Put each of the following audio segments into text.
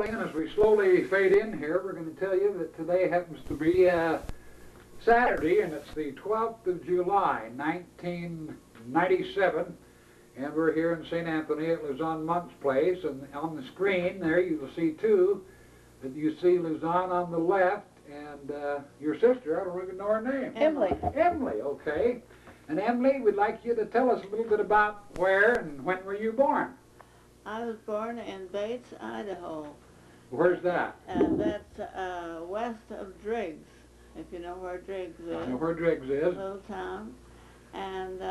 Colleen, as we slowly fade in here, we're going to tell you that today happens to be Saturday, and it's the 12th of July, 1997, and we're here in St. Anthony at Luzon Monk's Place, and on the screen there you will see two. That you see Luzon on the left, and your sister, I don't even know her name. Emily. Emily, okay. And Emily, we'd like you to tell us a little bit about where and when were you born? I was born in Bates, Idaho. Where's that? That's west of Driggs, if you know where Driggs is. I know where Driggs is. Little town. And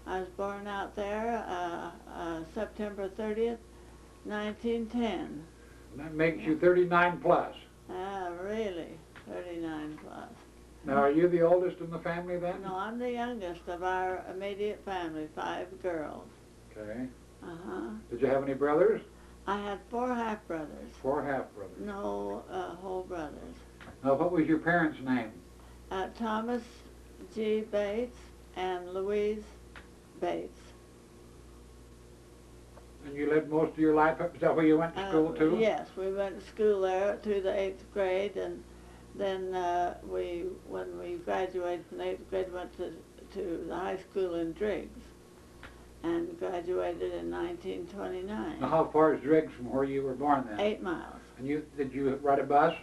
I was born out there September 30th, 1910. And that makes you 39 plus. Really, 39 plus. Now, are you the oldest in the family then? No, I'm the youngest of our immediate family, 5 girls. Okay. Uh-huh. Did you have any brothers? I had 4 half-brothers. 4 half-brothers. No whole brothers. Now, what was your parents' name? Thomas G. Bates and Louise Bates. And you lived most of your life up, is that where you went to school too? Yes, we went to school there to the 8th grade, and then when we graduated from the 8th grade, went to the high school in Driggs, and graduated in 1929. Now, how far is Driggs from where you were born then? 8 miles. And did you ride a bus?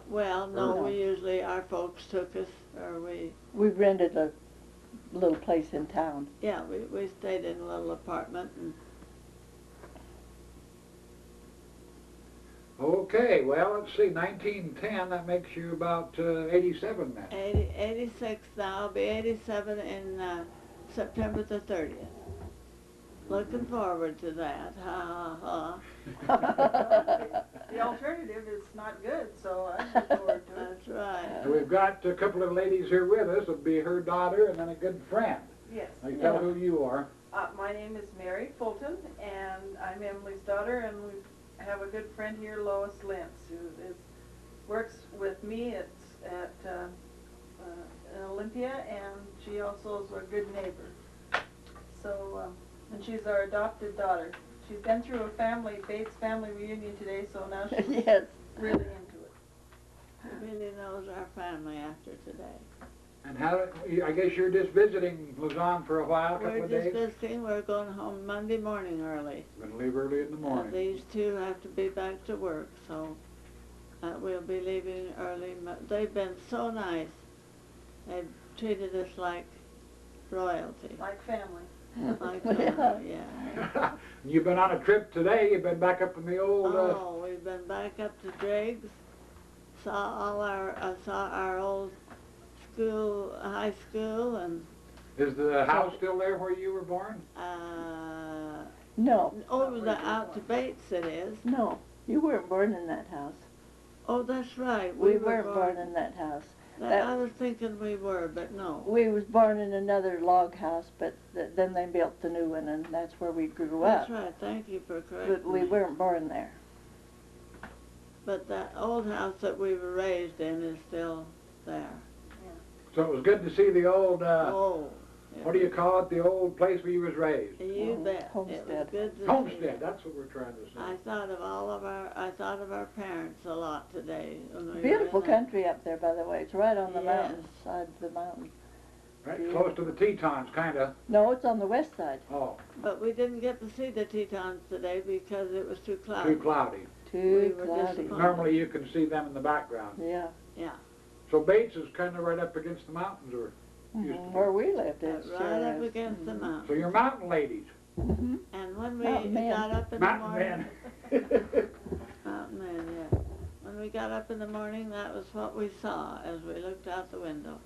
Well, no, we usually, our folks took us, or We rented a little place in town. yeah, we stayed in a little apartment. And Okay, well, let's see, 1910, that makes you about 87 then. 86 now, I'll be 87 in September the 30th. Looking forward to that, ha ha ha. The alternative is not good, so I look forward to it. That's right. We've got a couple of ladies here with us. It'll be her daughter and then a good friend. Yes. Now, you tell who you are. My name is Mary Fulton, and I'm Emily's daughter, and we have a good friend here, Lois Lentz, who works with me at Olympia, and she also is a good neighbor. So, and she's our adopted daughter. She's been through a Bates family reunion today, so now she's Yes. really into it. She really knows our family after today. And I guess you're just visiting Luzon for a while, a couple We're of just days? visiting. We're going home Monday morning early. Going to leave early in the morning. These two have to be back to work, so we'll be leaving early. They've been so nice. They've treated us like royalty. Like family. Like family, yeah. You've been on a trip today. You've been back up in the old... Oh, we've been back up to Driggs. Saw our old school, high school, and Is the house still there where you were born? No, out to Bates it is. no, you weren't born in that house. Oh, that's right. We weren't born in that house. I was thinking we were, but no. We was born in another log house, but then they built the new one, and that's where we grew up. That's right. Thank you for correcting But we me. weren't born there. But that old house that we were raised in is still there. So it was good to see the old... Oh. what do you call it? The old place where you was raised? You bet. It was Homestead. good to see Homestead. that. That's what we're trying to say. I thought of our parents a lot today. When we were Beautiful in that. country up there, by the way. It's right on the Yes. mountain side of the mountain. Right close to the Tetons, kind of. No, it's on the west side. Oh, But we didn't get to see the Tetons today because it was too cloudy. too cloudy. Too were cloudy. disappointed. Normally you can see them in the background. Yeah. Yeah. So Bates is kind of right up against the mountains, or used to be. Where we lived, it's Right up is. against the mountain. So you're mountain ladies. Mhm. And when we Mountain men. got up in the Mountain morning, men. mountain men, yeah. When we got up in the morning, that was what we saw as we looked out the window,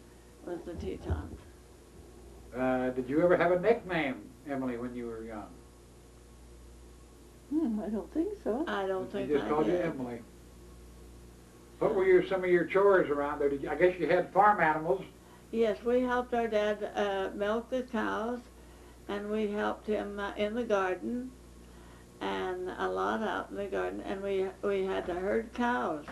was the Tetons. Did you ever have a nickname, Emily, when you were young? I don't think so. I don't think They just I called you did. Emily. What were some of your chores around there? I guess you had farm animals. Yes, we helped our dad milk the cows, and we helped him in the garden, and a lot out in the garden, and we had to herd cows,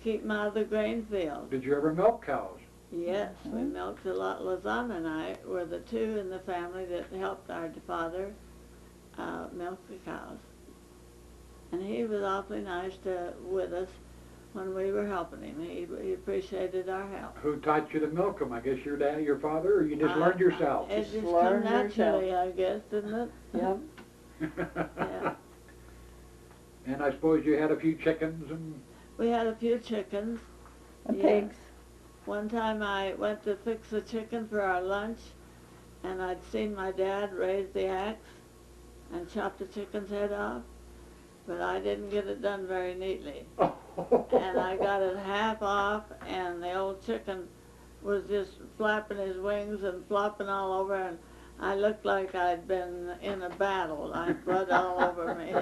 keep them out of the grain field. Did you ever milk cows? Yes, we milked a lot. Lazan and I were the two in the family that helped our father milk the cows. And he was awfully nice with us when we were helping him. He appreciated our help. Who taught you to milk them? I guess your dad, your father, or you just learned yourself? It Just just learn come naturally, I guess, didn't it? Yep. Yeah. And I suppose you had a few chickens and... We had a few chickens. And Yeah. pigs. One time I went to fix a chicken for our lunch, and I'd seen my dad raise the axe and chop the chicken's head off, but I didn't get it done very neatly. And I got it half off, and the old chicken was just flapping his wings and flopping all over, and I looked like I'd been in a battle. I had blood all over me.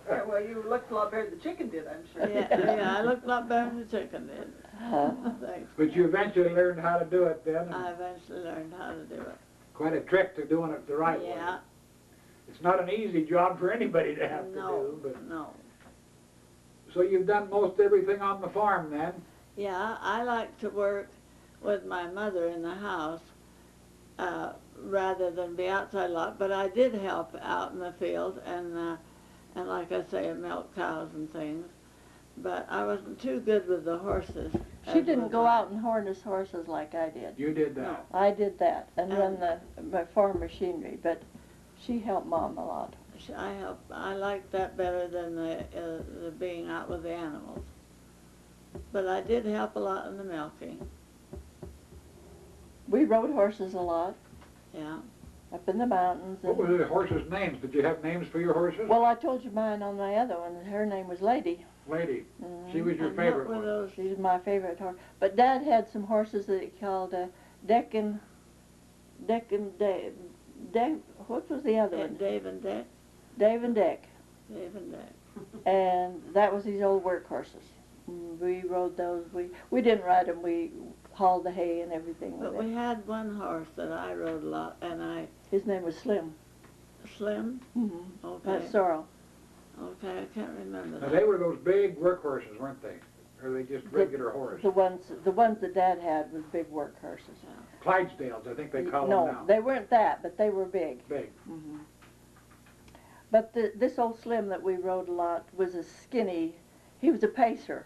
Yeah, well, you looked a lot better than the chicken did, I'm sure. Yeah, I looked a lot better than the chicken did. Thanks. But you eventually learned how to do it then. And I eventually learned how to do it. quite a trick to doing it the right way. Yeah. It's not an easy job for anybody to have No, to do. But no. so you've done most everything on the farm then? Yeah, I like to work with my mother in the house rather than be outside a lot, but I did help out in the field and like I say, milk cows and things. But I wasn't too good with the horses. She didn't go out and harness horses like I did. You did that. I did that and run my farm machinery, but she helped Mom a lot. I like that better than the being out with the animals. But I did help a lot in the milking. We rode horses a lot Yeah. up in the mountains. What were the horses' names? Did you have names for your horses? Well, I told you mine on my other one. Her name was Lady. Lady. Mhm. She was your And favorite what were one. those? She's my favorite horse. But Dad had some horses that he called Deck and what was the other one? Dave and Dick. Dave and Deck. Dave and Dick. And that was his old work horses. We rode those. We didn't ride them. We hauled the hay and everything with But we it. had one horse that I rode a lot, and His name was Slim. Slim. Mm-hmm. Okay. Sorrel. Okay, I can't remember Now that. they were those big work horses, weren't they? Or were they just regular horse? The ones that Dad had was big work horses. Clydesdales, I think they call them No, now. they weren't that, but they were big. Big. Hmm. But this old Slim that we rode a lot was a skinny. He was a pacer,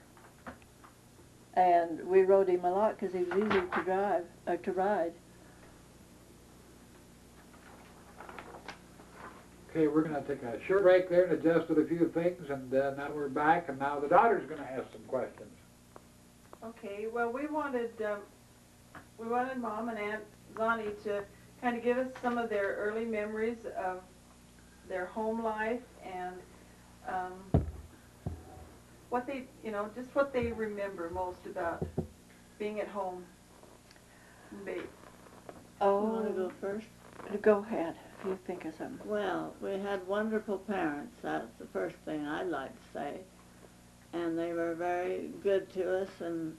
and we rode him a lot because he was easy to drive or to ride. Okay, we're going to take a short break there and adjusted a few things, and now we're back, and now the daughter's going to ask some questions. Okay, well, we wanted Mom and Aunt Zonnie to kind of give us some of their early memories of their home life and what they, just what they remember most about being at home in Bates. You want to go first? Go ahead. You think of something. Well, we had wonderful parents. That's the first thing I'd like to say. And they were very good to us and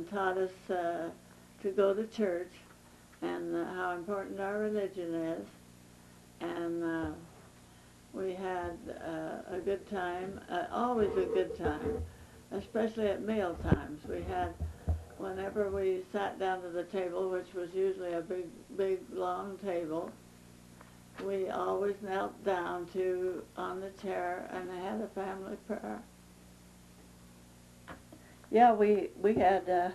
taught us to go to church and how important our religion is. And we had a good time, always a good time, especially at meal times. We had, whenever we sat down to the table, which was usually a big, long table, we always knelt down on the chair and had a family prayer. Yeah, we had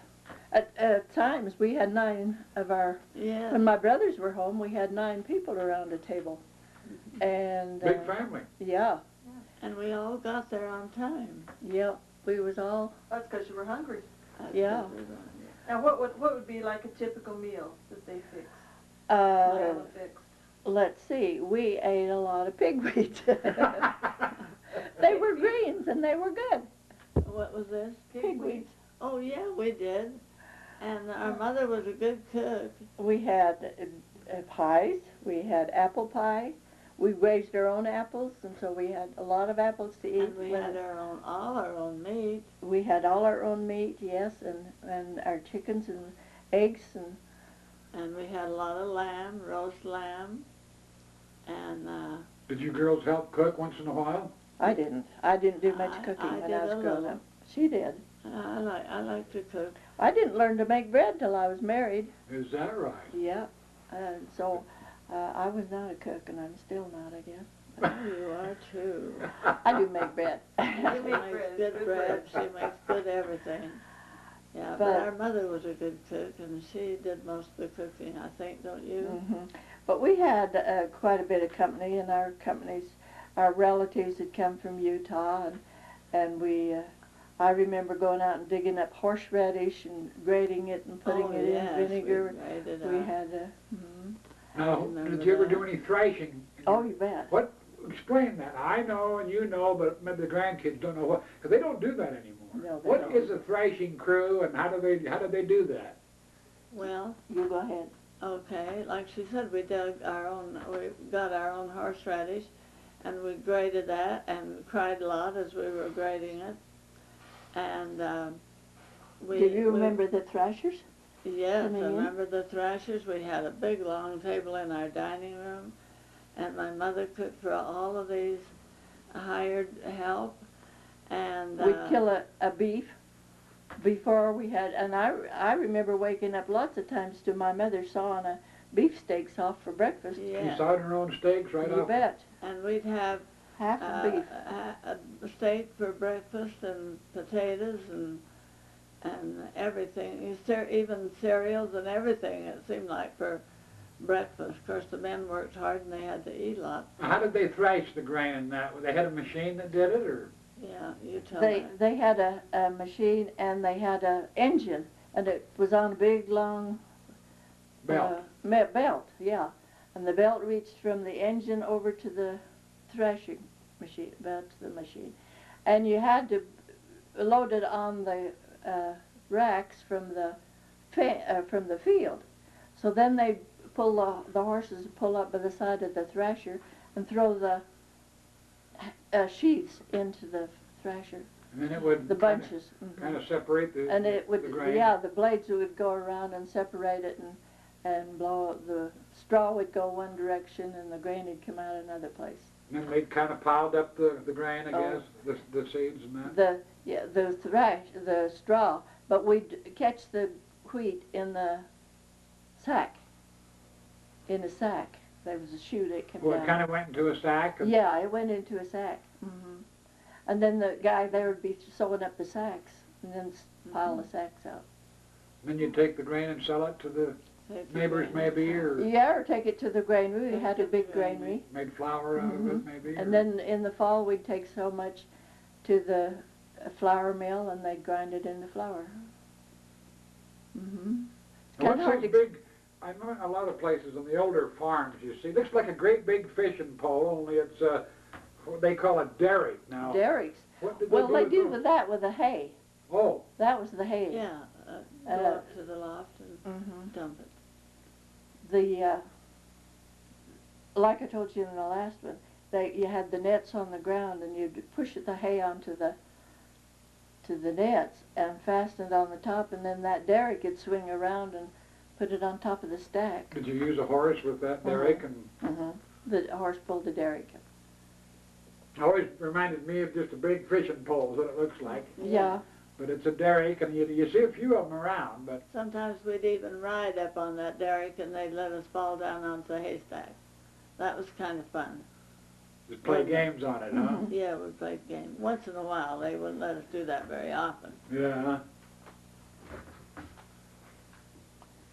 at times we had 9 of our. Yeah. When my brothers were home, we had 9 people around a table, and Big family. yeah, And we all got there on time. yeah, we was all. That's because you were hungry. That's Yeah. what we were. Now, what would be like a typical meal that they fixed? Uh, Mama fixed? let's see, we ate a lot of pig meat. They were greens and they were good. What was this? Pig weeds. Oh yeah, we did. And our mother was a good cook. We had pies. We had apple pie. We raised our own apples, and so we had a lot of apples to eat. And we had all our own meat. We had all our own meat, yes, and our chickens and eggs and. And we had a lot of lamb, roast lamb. And Did you girls help cook once in a while? I didn't do much I cooking when did I was a growing little. up. She did. I like to cook. I didn't learn to make bread till I was married. Is that right? Yeah, and so I was not a cook, and I'm still not, I guess. Oh, you are too. I do make bread. She make makes bread, good good bread. bread. She makes good everything. Yeah, but But- our mother was a good cook, and she did most of the cooking, I think, don't you? Hmm. But we had quite a bit of company, and our relatives had come from Utah, and we, I remember going out and digging up horseradish and grating it and putting Oh, it yes, in vinegar. We grated We our- had, mhm. Now, remember did you ever that. do any thrashing? Oh, you bet. What? Explain that. I know and you know, but maybe the grandkids don't know what, because they don't do that anymore. No, they What don't. is a thrashing crew, and how do they do that? Well, You go ahead. okay, like she said, we got our own horseradish, and we grated that and cried a lot as we were grating it. And Do you remember the thrashers? Yes, I coming in? remember the thrashers. We had a big long table in our dining room, and my mother cooked for all of these hired help. And We'd kill a beef before we had, and I remember waking up lots of times to my mother sawing a beefsteaks off for breakfast. You yeah, sawed your own steaks right You off? bet. and we'd have Half a beef. a steak for breakfast and potatoes and everything, even cereals and everything. It seemed like for breakfast. Of course, the men worked hard and they had to eat a lot. How did they thrash the grain in that? They had a machine that did it, or? Yeah, you tell me. They had a machine, and they had a engine, and it was on a big long Belt. belt, yeah. And the belt reached from the engine over to the thrashing machine, back to the machine. And you had to load it on the racks from the field. So then they'd pull the horses pull up by the side of the thrasher and throw the sheaves into the thrasher, And then it would the bunches. kind of separate the, And it would, the grain. yeah, the blades would go around and separate it and blow. The straw would go one direction and the grain would come out another place. And then they'd kind of piled up the grain, I Oh. guess, the seeds and that. The straw, but we'd catch the wheat in the sack. In a sack, there was a chute that came Well, down. it kind of went into a sack. And Yeah, it went into a sack. And then the guy there would be sewing up the sacks and then pile the sacks out. then you'd take the grain and sell it to the neighbors, maybe, or Yeah, or take it to the granary. We had a big granary. made flour out of it, maybe. And or- then in the fall, we'd take so much to the flour mill, and they'd grind it into flour. Now, Kinda what's hard this to big? I know a lot of places on the older farms. You see, looks like a great big fishing pole, only it's what they call a derrick now. derricks. What did Well, they with do those? with that with the hay. Oh, That was the hay. Yeah, go Uh, up to the loft and dump it. The like I told you in the last one, you had the nets on the ground, and you'd push the hay onto the nets and fasten it on the top, and then that derrick would swing around and put it on top of the stack. did you use a horse with that derrick? And The horse pulled the derrick. it always reminded me of just a big fishing pole, is what it looks like. Yeah. But it's a derrick, and you see a few of them around, but Sometimes we'd even ride up on that derrick and they'd let us fall down onto the haystack. That was kind of fun. just play Well, games on it, huh? Yeah, we played games. Once in a while, they wouldn't let us do that very often. Yeah.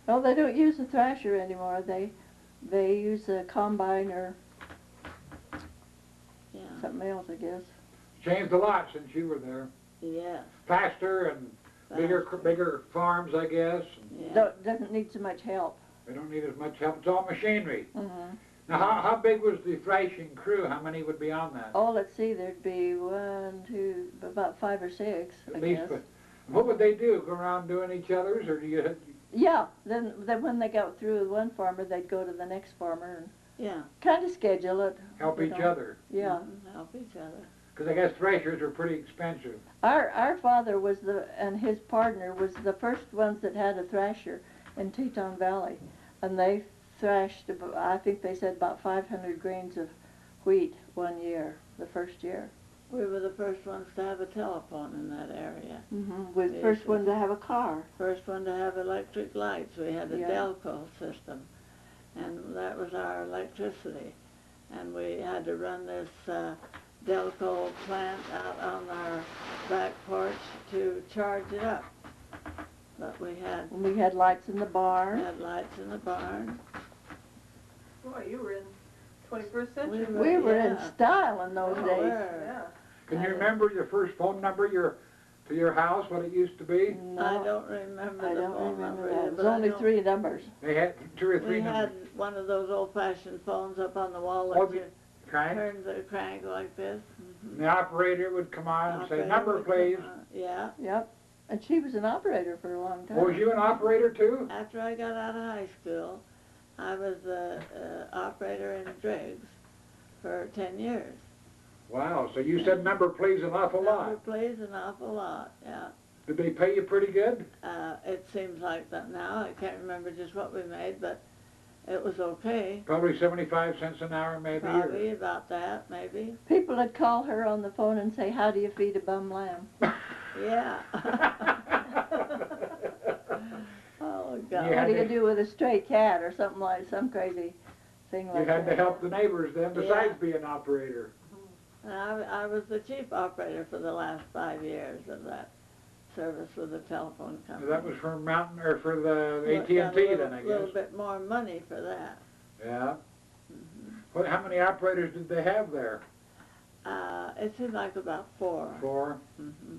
Well, they don't use a thrasher anymore. They use a combine or Yeah. something else, I guess. Changed a lot since you were there. Yes. Faster and bigger farms, I guess. And Yeah. Doesn't need so much help. they don't need as much help. It's all machinery. Mm-hmm. Now, how big was the thrashing crew? How many would be on that? Oh, let's see. There'd be about 5 or 6, I At least. guess. But what would they do? Go around doing each other's, or do you? Yeah. Then when they got through with one farmer, they'd go to the next farmer and Yeah. kind of schedule it. Help you each know. other? Yeah. Help each other. Because I guess thrashers are pretty expensive. Our father and his partner was the first ones that had a thrasher in Teton Valley, and they thrashed, I think they said about 500 grains of wheat one year, the first year. We were the first ones to have a telephone in that area. We're the first one to have a car. First one to have electric lights. We had a Yeah. Delco system, and that was our electricity. and we had to run this Delco plant out on our back porch to charge it up. But we had lights in the barn. had lights in the barn. Boy, you were in 21st century. We were in Yeah. style in those We days. were. Yeah. Can you remember your first phone number, to your house, what it used to be? No, I don't remember I the don't phone remember number. that. It was but I only know 3 numbers. They had 2 or 3 We numbers. had one of those old-fashioned phones up on the wall Oh, that you Right? turn the crank like this. And the operator would come on and say, Operator number would come please. on. Yeah. Yep. And she was an operator for a long time. Was you an operator too? After I got out of high school, I was the operator in Driggs for 10 years. Wow, so you said number please an awful Number lot. plays an awful lot, yeah. Did they pay you pretty good? It seems like that now. I can't remember just what we made, but it was okay. Probably 75 cents an hour maybe. Probably about that, maybe. People would call her on the phone and say, "How do you feed a bum lamb?" Yeah. Oh, God. Yeah. What do you do with a stray cat or something like some crazy thing You like had that? to help the neighbors then besides being an operator. And I was the chief operator for the last 5 years of that service with the telephone company. That was for Mountain, or for the Well, AT&T got a little- then I little guess. bit more money for that. Yeah. How many operators did they have there? It seemed like about 4. 4. Mm-hmm.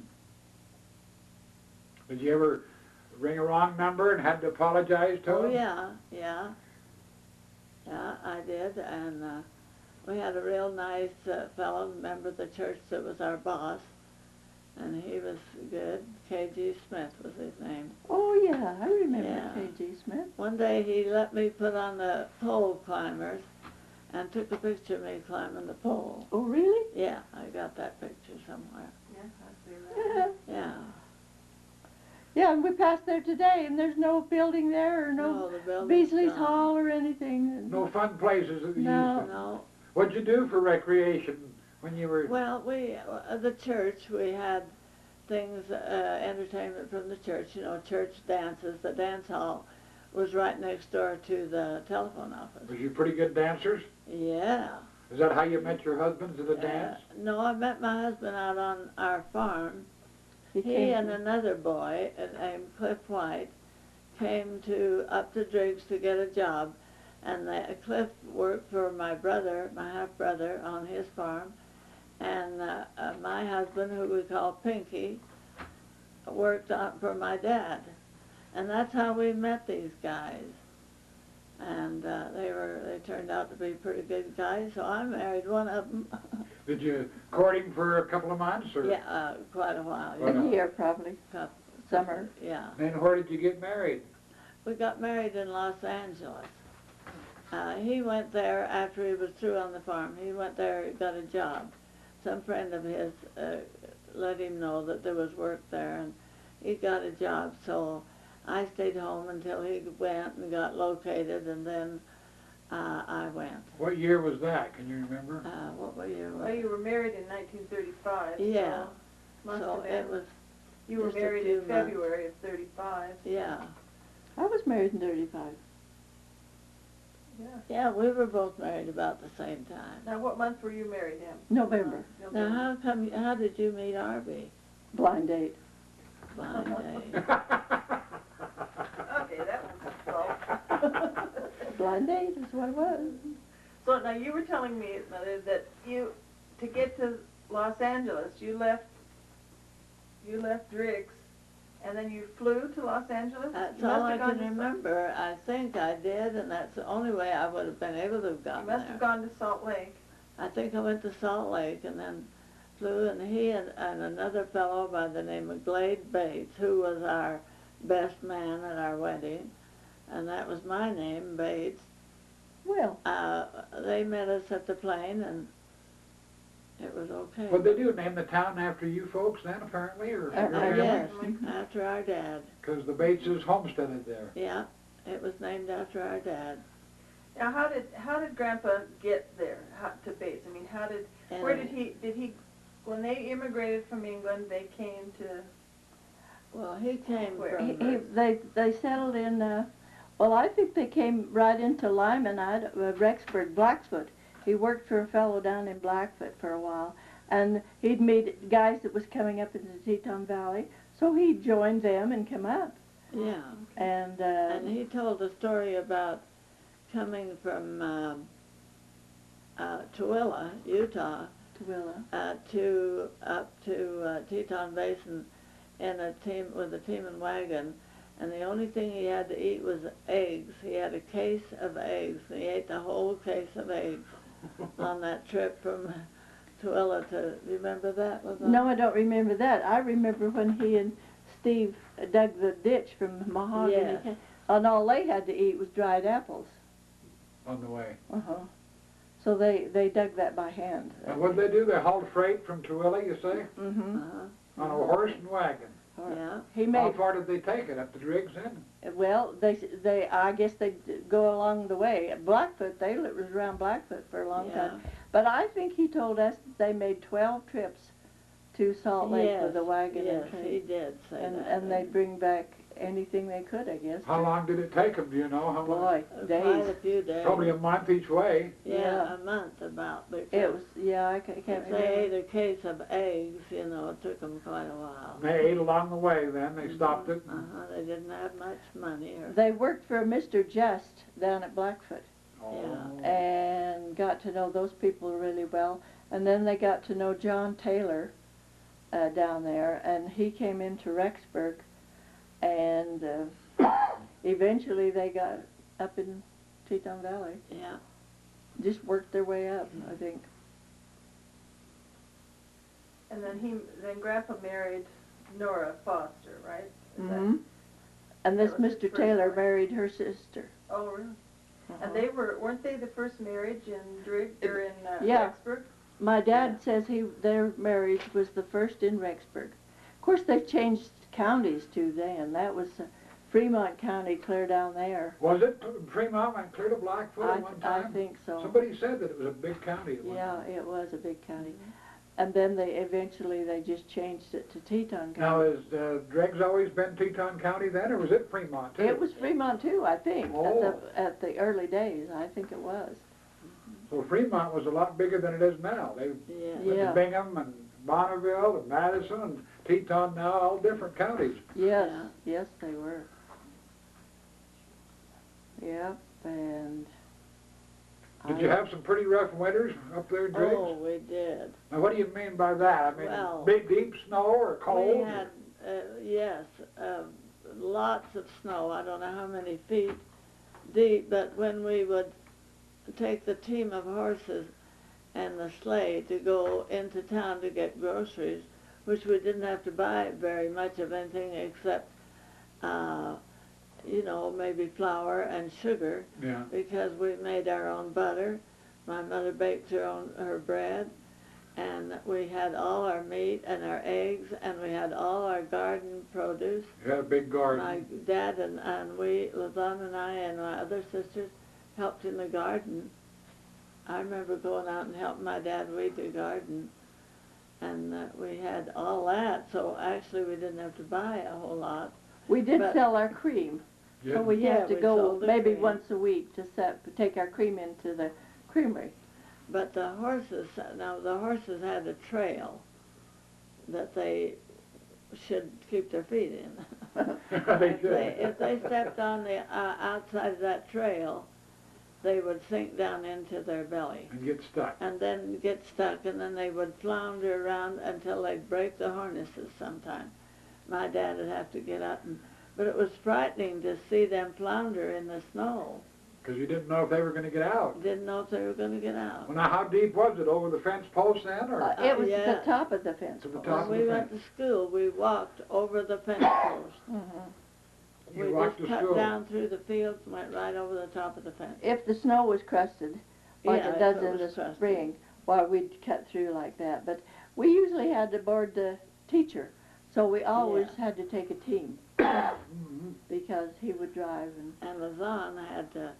Did you ever ring a wrong number and had to apologize to Oh, them? yeah. Yeah, I did, and we had a real nice fellow, member of the church that was our boss, and he was good. K.G. Smith was his name. Oh yeah, I remember Yeah. K.G. Smith. One day he let me put on the pole climbers and took a picture of me climbing the pole. Oh really? Yeah, I got that picture somewhere. Yeah, I see that. Yeah. Yeah. Yeah, and we passed there today, and there's no building there or no The building's Beasley's gone. Hall or anything. No fun places that you No. used to. No. What'd you do for recreation when you were? Well, the church, we had things, entertainment from the church, church dances. The dance hall was right next door to the telephone office. Was you pretty good dancers? Yeah. Is that how you met your husband, to the dance? No, I met my husband out on our farm. He came and to- another boy named Cliff White came up to Driggs to get a job, and Cliff worked for my brother, my half-brother, on his farm, and my husband, who we call Pinky, worked for my dad, and that's how we met these guys. And they turned out to be pretty good guys, so I married one of them. Did you court him for a couple of months? Or? Yeah, quite a while. Quite A year probably. Summer. Yeah. Then where did you get married? We got married in Los Angeles. He went there after he was through on the farm. He went there, got a job. Some friend of his let him know that there was work there, and he got a job. So I stayed home until he went and got located, and then I went. What year was that? Can you remember? What year Well, was you were married in 1935. Yeah. So, must So have been. it was, You were just a married few in months. February of 35. yeah. I was married in 35. Yeah. Yeah, we were both married about the same time. Now, what month were you married in? November. Now, how did you meet Arby? Blind date. Blind date. Okay, that was slow. Blind date is what it was. So now you were telling me, Mother, that to get to Los Angeles, you left Driggs, and then you flew to Los Angeles? That's You must all I have gone can to remember. I think I did, and that's the only way I would have been able to have You gotten must have there. gone to Salt Lake. I think I went to Salt Lake and then flew, and he and another fellow by the name of Glade Bates, who was our best man at our wedding, and that was my name, Bates. Well, They met us at the plane, and it was okay. What'd they do? Name the town after you folks then, apparently, or your Yes, family? after our dad. Because the Bateses homesteaded there. Yeah, it was named after our dad. Now, how did Grandpa get there to Bates? I mean, where did he, when they immigrated from England, they came to, Well, he came Where? from... they settled in, well, I think they came right into Lyman, Rexburg, Blacksfoot. He worked for a fellow down in Blackfoot for a while, and he'd meet guys that was coming up into the Teton Valley, so he joined them and come up. Yeah. And he told a story about coming from Tooele, Utah, Twilla. up to Teton Basin in a team with a team and wagon, and the only thing he had to eat was eggs. He had a case of eggs. He ate the whole case of eggs on that trip from Tooele to. Do you remember that? No, I don't remember that. I remember when he and Steve dug the ditch from Mahogany, Yes. and all they had to eat was dried apples. On the way. So they dug that by hand. And what did they do? They hauled freight from Tooele, you say? On a horse and wagon. Yeah. He How made, far did they take it? Up the Driggs then? well, I guess they go along the way. Blackfoot, they was around Blackfoot for a long time. But I think he told us that they made 12 trips to Salt Lake with a wagon yes, and train. he did say that. And they'd bring back anything they could, I guess. How long did it take them? Do you know? How long? Boy, Quite a days. few days. Probably a month each way. Yeah, a month about. It was, yeah, I can't If remember. they ate a case of eggs, you know, it took them quite a while. They ate along the way then. They stopped it. They didn't have much money. They worked for Mr. Just down at Blackfoot Oh. and got to know those people really well. And then they got to know John Taylor down there, and he came into Rexburg, and eventually they got up in Teton Valley. Yeah. Just worked their way up, I think. And then Grandpa married Nora Foster, right? Is that- And this that was his Mr. first Taylor wife? married her sister. Oh, really? And they weren't they the first marriage in Driggs or in Yeah. Rexburg? My dad says their marriage was the first in Rexburg. Of course, they've changed counties too then. That was Fremont County clear down there. Was it Fremont went clear to Blackfoot at one I time? think so. Somebody said that it was a big county at one Yeah, time. it was a big county. And then eventually they just changed it to Teton Now, County. has Driggs always been Teton County then, or was it Fremont too? It was Fremont too, I think, Oh. at the early days. I think it was. So Fremont was a lot bigger than it is now. They Yeah. went Yeah. to Bingham and Bonneville and Madison and Teton now, all different counties. Yes, Yeah. yes, they were. Yep, and. Did you have some pretty rough winters up there in Driggs? Oh, we did. Now, what do you mean by that? I mean, Well, big, deep snow or cold? We had, yes, lots of snow. I don't know how many feet deep, but when we would take the team of horses and the sleigh to go into town to get groceries, which we didn't have to buy very much of anything except, you know, maybe flour and sugar, Yeah. because we made our own butter. My mother baked her bread, and we had all our meat and our eggs, and we had all our garden produce. You had a big garden. My dad and we, Lazan and I and my other sisters, helped in the garden. I remember going out and helping my dad weed the garden, and we had all that, so actually we didn't have to buy a whole lot. We did But- sell our cream, Yeah. so we Yeah, had to we go sold the maybe cream. once a week to take our cream into the creamery. But the horses had a trail that they should keep their feet in. They If did. they stepped on the outside of that trail, they would sink down into their belly And get stuck. and then get stuck, and then they would flounder around until they'd break the harnesses sometime. My dad would have to get up, but it was frightening to see them flounder in the snow. Because you didn't know if they were going to get out. Didn't know if they were going to get out. Well, now, how deep was it? Over the fence post then? Or? It was yeah. the top of the fence. To the post. top. When we went to school, we walked over the fence post. You We walked just to cut school. down through the fields and went right over the top of the fence. If the snow was crusted, like Yeah, it if does it in the was crusted. spring, why we'd cut through like that. But we usually had to board the teacher, so we always had to take a team Mhm. because he would drive And Lazan had to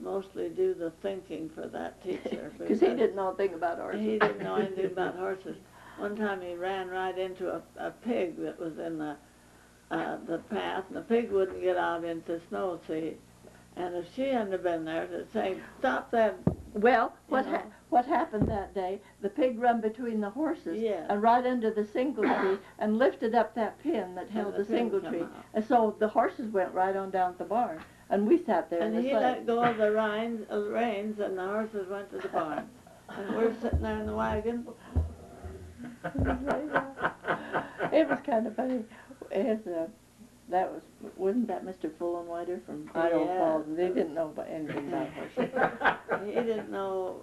mostly do the thinking for that teacher. because he didn't know a thing about horses. He didn't know anything about horses. One time he ran right into a pig that was in the path, and the pig wouldn't get out into snow, see. And if she hadn't have been there to say, stop that, Well, You know. what happened that day, the pig run between the horses Yeah. and right under the single tree and lifted up that pin that held the the pin single come tree. out. And so the horses went right on down to the barn. And we sat there in And the he sleigh. let go of the reins, and the horses went to the barn. And we're sitting there in the wagon. It was kind of funny. Wasn't that Mr. Fullenwider from Idaho Yeah. Falls? They didn't know anything about horses. He didn't know,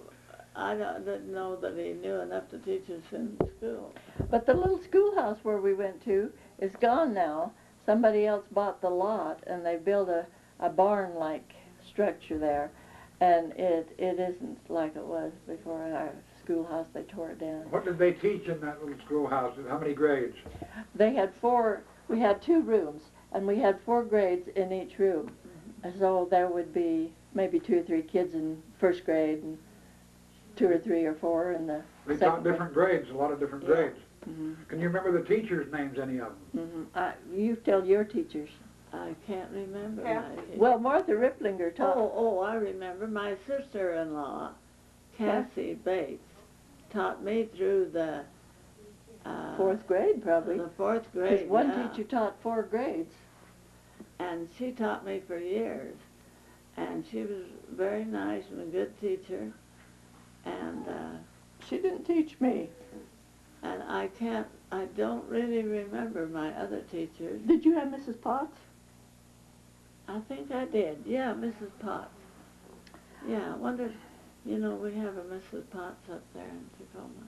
didn't know that he knew enough to teach us in school. But the little schoolhouse where we went to is gone now. Somebody else bought the lot, and they built a barn-like structure there. And it isn't like it was before our schoolhouse. They tore it down. What did they teach in that little schoolhouse? How many grades? They had we had 2 rooms, and we had 4 grades in each room. And so there would be maybe 2 or 3 kids in first grade, and 2 or 3 or 4 in the They second taught different grades, a lot of different grades. Mm-hmm. Can you remember the teachers' names, any of them? You tell your teachers. I can't remember. Kathy. my- Well, Martha Ripplinger taught. Oh, I remember. My sister-in-law, Cassie Bates, taught me through the 4th grade, probably. the 4th Because grade. one yeah. teacher taught 4 grades. And she taught me for years. And she was very nice and a good teacher. And She didn't teach me. I don't really remember my other teachers. Did you have Mrs. Potts? I think I did. Yeah, Mrs. Potts. Yeah, I wondered, we have a Mrs. Potts up there in Tacoma.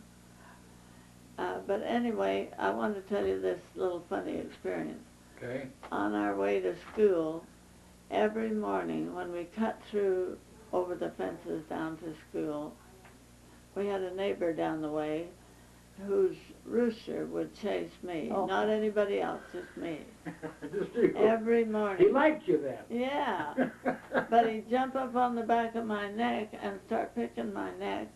But anyway, I want to tell you this little funny experience. Okay. On our way to school, every morning when we cut through over the fences down to school, we had a neighbor down the way whose rooster would chase me. Oh. Not anybody else, just me. Just you. Every morning. He liked you then. Yeah. But he'd jump up on the back of my neck and start picking my neck.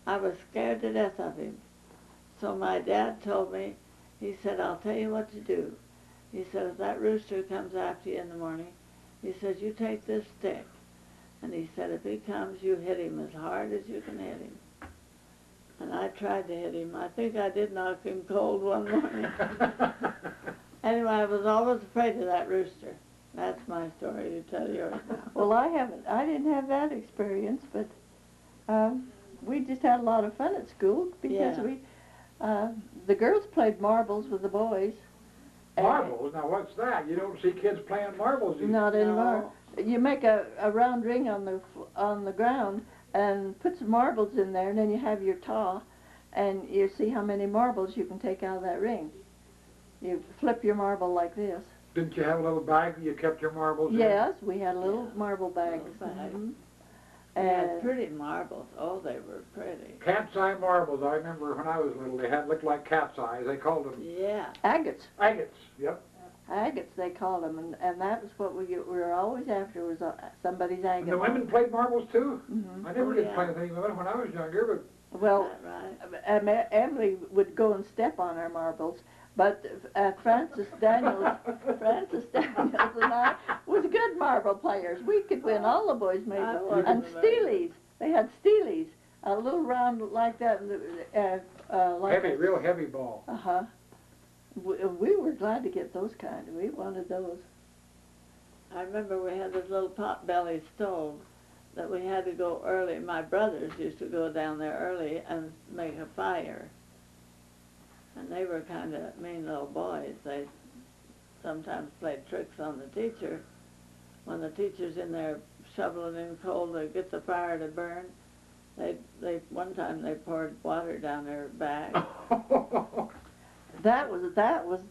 I was scared to death of him. So my dad told me, he said, I'll tell you what to do. He said, if that rooster comes after you in the morning, he says, you take this stick. And he said, if he comes, you hit him as hard as you can hit him. And I tried to hit him. I think I did knock him cold one morning. Anyway, I was always afraid of that rooster. That's my story. You tell yours now. Well, I didn't have that experience, but we just had a lot of fun at school because the girls played marbles with the boys. Marbles? Now what's that? You don't see kids playing marbles. Not anymore. You make a round ring on the ground and put some marbles in there, and then you have your taw, and you see how many marbles you can take out of that ring. You flip your marble like this. Didn't you have a little bag that you kept your marbles in? Yes, we had little marble bags. Little bags. Mhm. They had And pretty marbles. Oh, they were pretty. Cat's eye marbles. I remember when I was little, they looked like cat's eyes. They called them Yeah. agates. agates. Yep. Agates, they called them, and that was what we were always after, was somebody's agate. And the women played marbles too? Mhm. I never Oh, did yeah. play with any women when I was younger, Well, Is that right? Emily would go and step on our marbles, but Francis Daniels and I was good marble players. We could win. All the boys made I them. wasn't And very steelies. They had steelies, a little round like that, like heavy, real heavy ball. Uh-huh. We were glad to get those kind. We wanted those. I remember we had this little pot-belly stove that we had to go early. My brothers used to go down there early and make a fire. And they were kind of mean little boys. They sometimes played tricks on the teacher. When the teacher's in there shoveling in coal to get the fire to burn, one time they poured water down their back. That was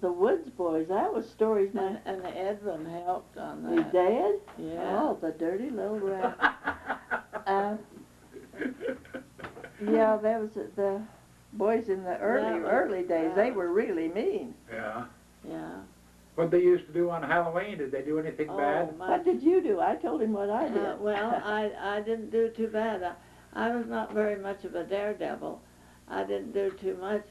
the Woods boys. That was stories. And Edwin helped on He that. did? Yeah. Oh, the dirty little rat. Yeah, that was the boys in the early days. They were really mean. Yeah. Yeah. What they used to do on Halloween? Did they do anything bad? What did you do? I told him what I did. I didn't do too bad. I was not very much of a daredevil. I didn't do too much.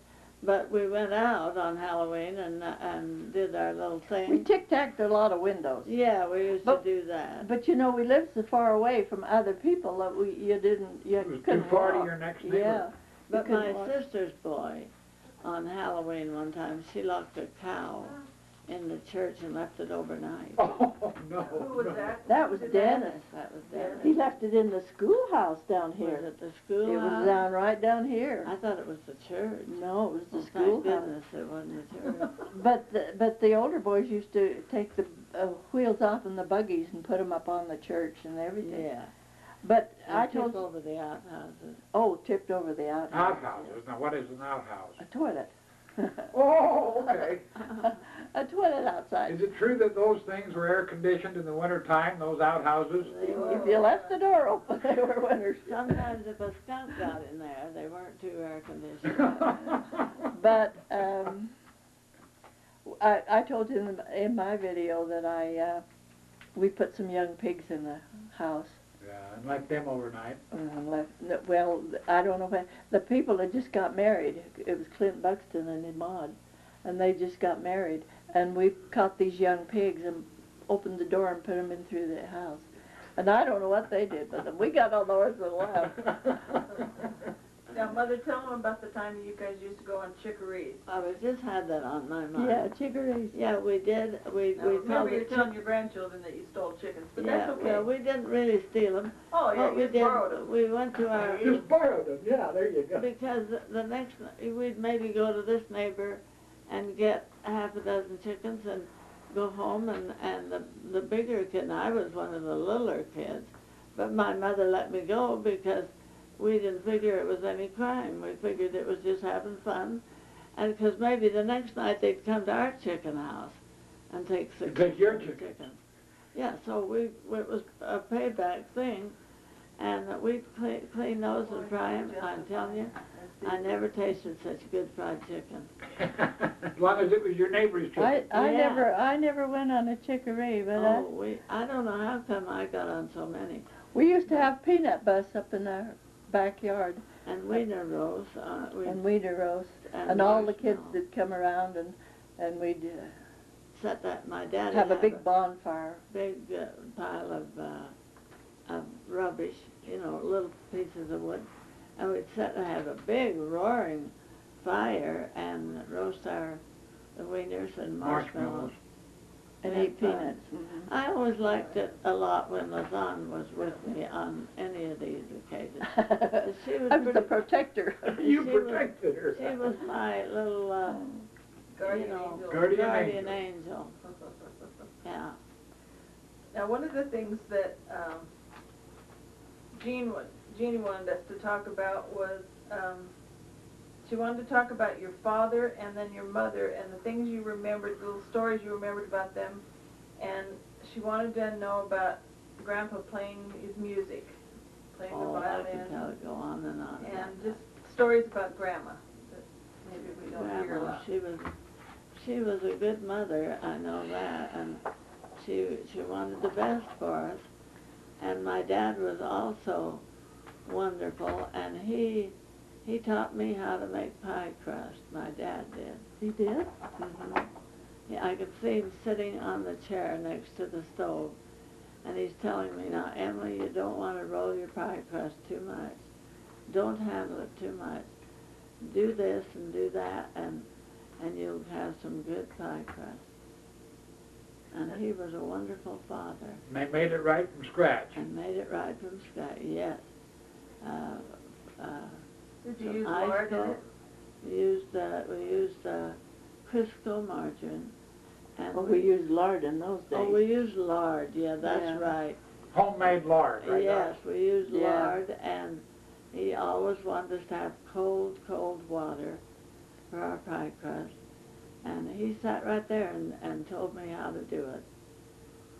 but we went out on Halloween and did our little We thing. tic-tacked a lot of windows. Yeah, we used But- to do that. But you know, we lived so far away from other people that you It was too couldn't far to walk. your next neighbor. Yeah. But couldn't my walk. sister's boy, on Halloween one time, she locked a cow in the church and left it overnight. Oh, no. Who was no. that? That was Dennis. That was Dennis. He left it in the schoolhouse down Was here. it the It schoolhouse? was down right down here. I thought it was the church. No, it was the Oh, thank schoolhouse. goodness it wasn't the church. But the older boys used to take the wheels off in the buggies and put them up on the church and everything. Yeah. But And I tip told over the outhouses. tipped over the outhouse. Outhouses. Now, what is an outhouse? A toilet. Oh, okay. A toilet outside. Is it true that those things were air conditioned in the wintertime, those outhouses? They were. If you left the door open, they were winners. Sometimes if a skunk got in there, they weren't too air conditioned. But I told him in my video that we put some young pigs in the house. Yeah, and left them overnight. Well, I don't know when. The people that just got married, it was Clint Buxton and Maud, and they just got married. And we caught these young pigs and opened the door and put them in through the house. And I don't know what they did, but we got on the horse and left. Now, Mother, tell them about the time you guys used to go on chicories. I was just had that on my mind. Yeah, chicories. Yeah, we did. We Now, called remember, you're it telling your grandchildren that you stole chickens, but yeah, that's okay. well, we didn't really steal them. Oh, yeah, What we you did, borrowed them. we went to our Just borrowed them. Yeah, there you go. because the next we'd maybe go to this neighbor and get half a dozen chickens and go home and the bigger kid, and I was one of the littler kids, but my mother let me go because we didn't figure it was any crime. We figured it was just having fun, and because maybe the next night they'd come to our chicken house and take six Take your or seven chickens. Yeah, so it was a payback thing, and we'd clean those and fry them. I'm telling you, I never tasted such good fried chicken. As long as it was your neighbor's chicken. Yeah. I never went on a chicory, but I don't know how come I got on so many. we used to have peanut bus up in our backyard And Wiener Rose, and Weeder roast, and all the kids marshmallow. would come around and we'd Set that, my dad have a had big bonfire. big pile of rubbish, little pieces of wood, and we'd have a big roaring fire and roast the wieners and marshmallows. And Yeah, eat peanuts. I always liked it a lot when Lausanne was with me on any of these occasions. She was I was the pretty- protector. You She was- protected her. She was my little, Guardian angel. Guardian angel. Yeah. Now, one of the things that Jeannie wanted us to talk about was she wanted to talk about your father and then your mother and the things you remembered, little stories you remembered about them, and she wanted to know about Grandpa playing his music, playing the Oh, I could violin, tell it go on and on. and just stories about Grandma that maybe we don't hear a Grandma, lot. she was a good mother, I know that, and she wanted the best for us. And my dad was also wonderful, and he taught me how to make pie crust. My dad did. He did? hmm Yeah, I could see him sitting on the chair next to the stove, and he's telling me, now, Emily, you don't want to roll your pie crust too much. Don't handle it too much. Do this and do that, and you'll have some good pie crust. And he was a wonderful father, And they made it right from scratch. and made it right from scratch. Yes. Did you some use ice lard in cold. it? We used Crisco margarine, and Well, we used lard in those days. we used lard. Yeah, that's Yeah. right. Homemade lard, right? Yes, we used Yeah. lard, and he always wanted us to have cold water for our pie crust. And he sat right there and told me how to do it.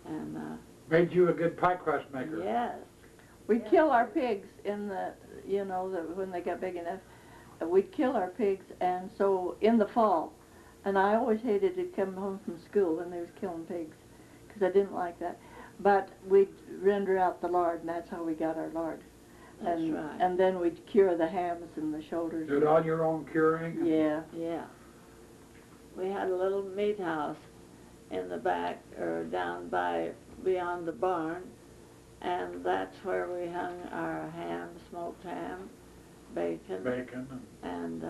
And Made you a good pie crust maker. yes, We'd kill our pigs in when they got big enough. We'd kill our pigs, and so in the fall, and I always hated to come home from school when they was killing pigs, because I didn't like that. But we'd render out the lard, and that's how we got our lard. That's and right. and then we'd cure the hams and the shoulders. Did all your own curing? Yeah. Yeah. We had a little meat house in the back, or down by, beyond the barn, and that's where we hung our ham, smoked ham, bacon, Bacon. and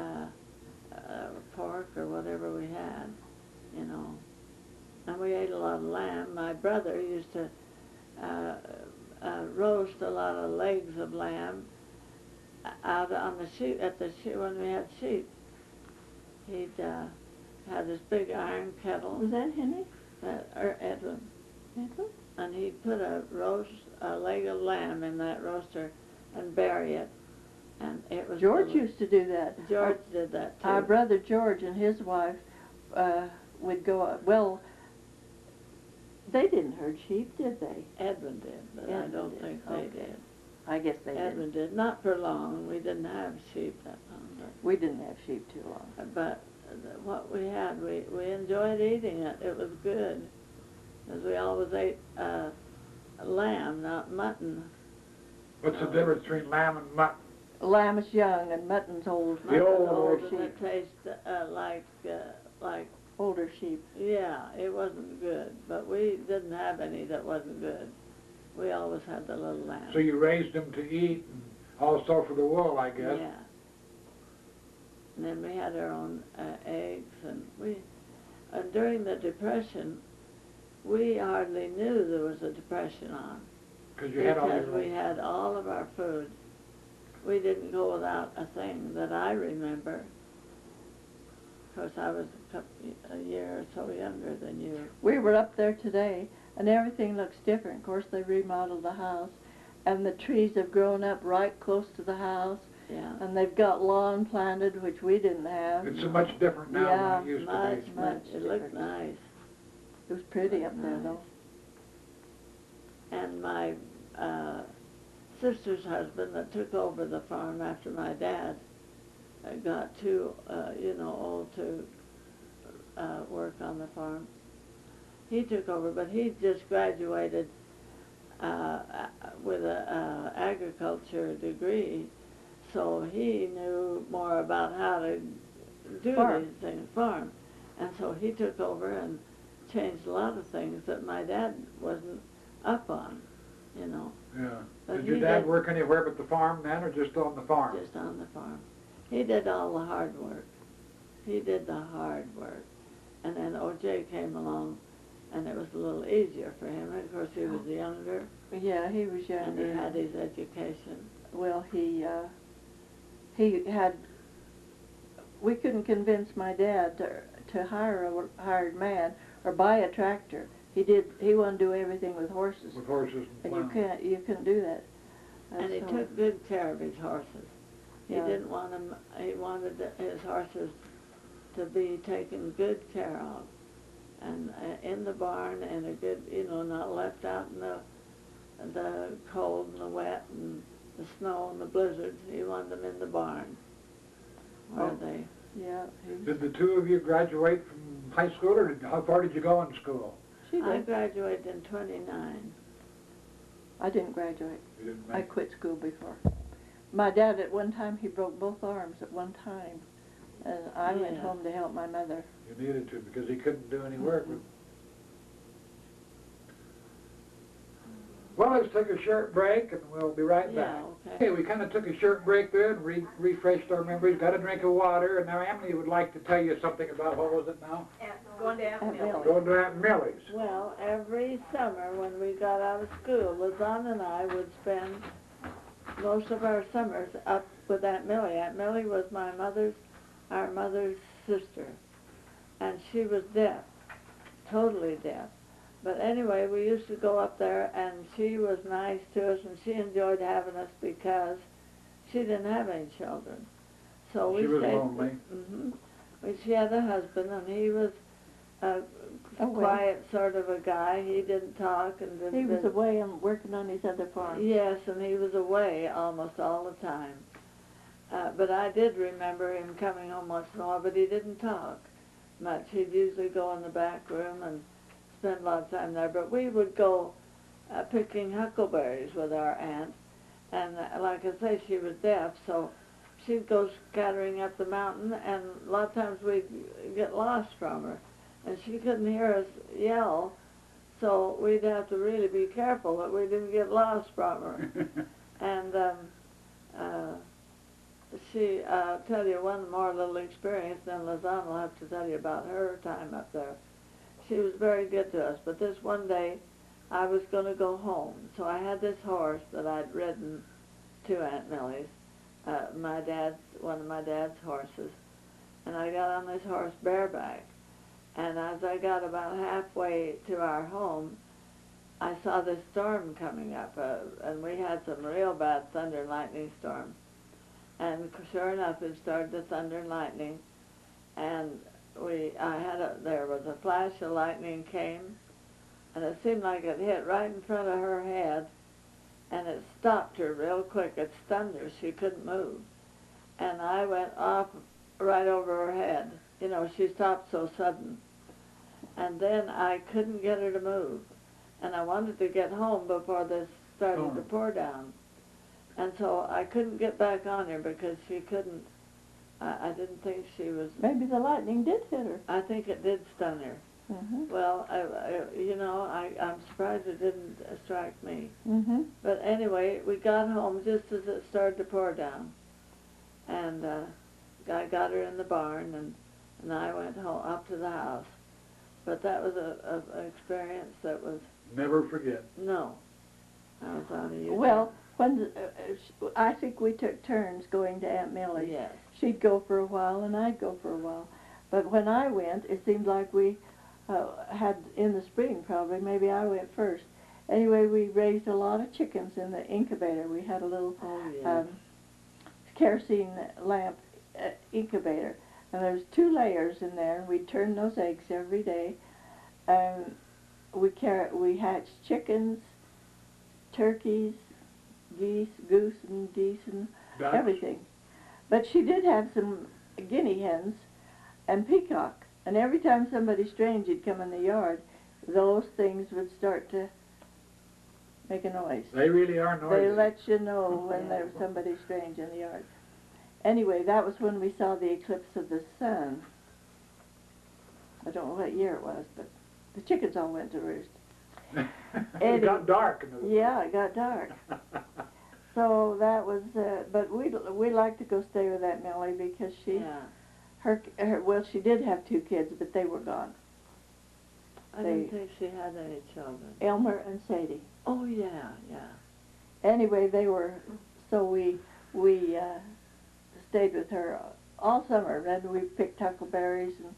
pork or whatever we had, you know. And we ate a lot of lamb. My brother used to roast a lot of legs of lamb out on the sheep, at the sheep, when we had sheep. He'd had this big iron kettle. Was that Henry? Or Edwin. Edwin? And he'd put a leg of lamb in that roaster and bury it. And it was George used to do that. George did that too. Our brother George and his wife would go out. Well, they didn't herd sheep, did they? Edwin did, but I Edwin don't did. think they Okay. did. I guess they Edwin did. Not for long. We didn't have sheep that long. We didn't have sheep too long. But what we had, we enjoyed eating it. It was good. Because we always ate lamb, not mutton. What's the difference between lamb and mutton? Lamb is young and mutton's old. The old Mutton's sheep. and it tastes like, Older sheep. yeah, it wasn't good. But we didn't have any that wasn't good. We always had the little lamb. So you raised them to eat and also for the wool, I guess. Yeah. And then we had our own eggs, and during the Depression, we hardly knew there was a depression on. Because you had all Because your we had all of our food. We didn't go without a thing that I remember. Of course, I was a year or so younger than you. We were up there today, and everything looks different. Of course, they remodeled the house, and the trees have grown up right close to the house, Yeah. and they've got lawn planted, which we didn't have. It's so much different now Yeah, than it used Much, to be. much. Much It looked different. nice. It was pretty up there, Nice. though. And my sister's husband that took over the farm after my dad got too, old to work on the farm. He took over, but he just graduated with a agriculture degree, so he knew more about how to do Farm. these things, farm. And so he took over and changed a lot of things that my dad wasn't up on, you know. Yeah. But Did your he dad did- work anywhere but the farm then, or just on the farm? Just on the farm. He did all the hard work. He did the hard work. And then O.J. came along, and it was a little easier for him. Of course, he was younger, Yeah, he was and younger. he had his education. Well, he had. We couldn't convince my dad to hire a hired man or buy a tractor. He wanted to do everything with horses, With horses and and plow. you couldn't do that. And he so- took good care of his horses. He Yeah. didn't want him, he wanted his horses to be taken good care of. And in the barn, and a good, not left out in the cold and the wet and the snow and the blizzards. He wanted them in the barn where Oh. they, Yeah, Did the two of you graduate from high school, or how far did you go in school? she I did. graduated in 29. I didn't graduate. You didn't I make quit school before. My dad, at one time, he broke both arms at one time, and I went Yeah. home to help my mother. You needed to, because he couldn't do any work. Well, let's take a short break, and we'll be right back. Yeah, okay. Okay, we kind of took a short break there and refreshed our memories, got a drink of water, and now Emily would like to tell you something about, what was it now? Going to Aunt Aunt Millie. Millie. Going to Aunt Millie's. Well, every summer when we got out of school, Lizanne and I would spend most of our summers up with Aunt Millie. Aunt Millie was our mother's sister, and she was deaf, totally deaf. But anyway, we used to go up there, and she was nice to us, and she enjoyed having us because she didn't have any children. So we She was stayed. lonely. She had a husband, and he was a Away. quiet sort of a guy. He didn't talk and didn't. He was away and working on his other farm. Yes, and he was away almost all the time. But I did remember him coming home once in a while, but he didn't talk much. He'd usually go in the back room and spend a lot of time there. But we would go picking huckleberries with our aunt, And like I say, she was deaf, so she'd go scattering up the mountain, and a lot of times we'd get lost from her. And she couldn't hear us yell, so we'd have to really be careful that we didn't get lost from her. And I'll tell you one more little experience, then Lazan will have to tell you about her time up there. She was very good to us, but this one day I was going to go home, so I had this horse that I'd ridden to Aunt Millie's, one of my dad's horses, and I got on this horse bareback, and as I got about halfway to our home, I saw this storm coming up, and we had some real bad thunder and lightning storms. And sure enough, it started to thunder and lightning, and there was a flash of lightning came, and it seemed like it hit right in front of her head, and it stopped her real quick. It stunned her. She couldn't move. And I went off right over her head. You know, she stopped so sudden. And then I couldn't get her to move. And I wanted to get home before this started to pour down. And so I couldn't get back on her because she couldn't, I didn't think she was... Maybe the lightning did hit her. I think it did stun her. Mm-hmm. Well, I'm surprised it didn't strike me. Mm-hmm. But anyway, we got home just as it started to pour down. And I got her in the barn, and I went home up to the house. But that was an experience that was... Never forget. No. I was on a Utah. Well, I think we took turns going to Aunt Millie's. Yes. She'd go for a while and I'd go for a while. But when I went, it seemed like we had, in the spring probably, maybe I went first. Anyway, we raised a lot of chickens in the incubator. We had a little kerosene lamp incubator. And there's 2 layers in there, and we turned those eggs every day. And we hatched chickens, turkeys, goose and geese and Ducks. everything. But she did have some guinea hens and peacock. And every time somebody strange would come in the yard, those things would start to make a noise. They really are noisy. They let you know when there was somebody strange in the yard. Anyway, that was when we saw the eclipse of the sun. I don't know what year it was, but the chickens all went to roost. It got dark. Yeah, it got dark. So that was, but we like to go stay with Aunt Millie because she did have 2 kids, but they were gone. I didn't think she had any children. Elmer and Sadie. Oh, yeah. Anyway, so we stayed with her all summer, and we picked huckleberries and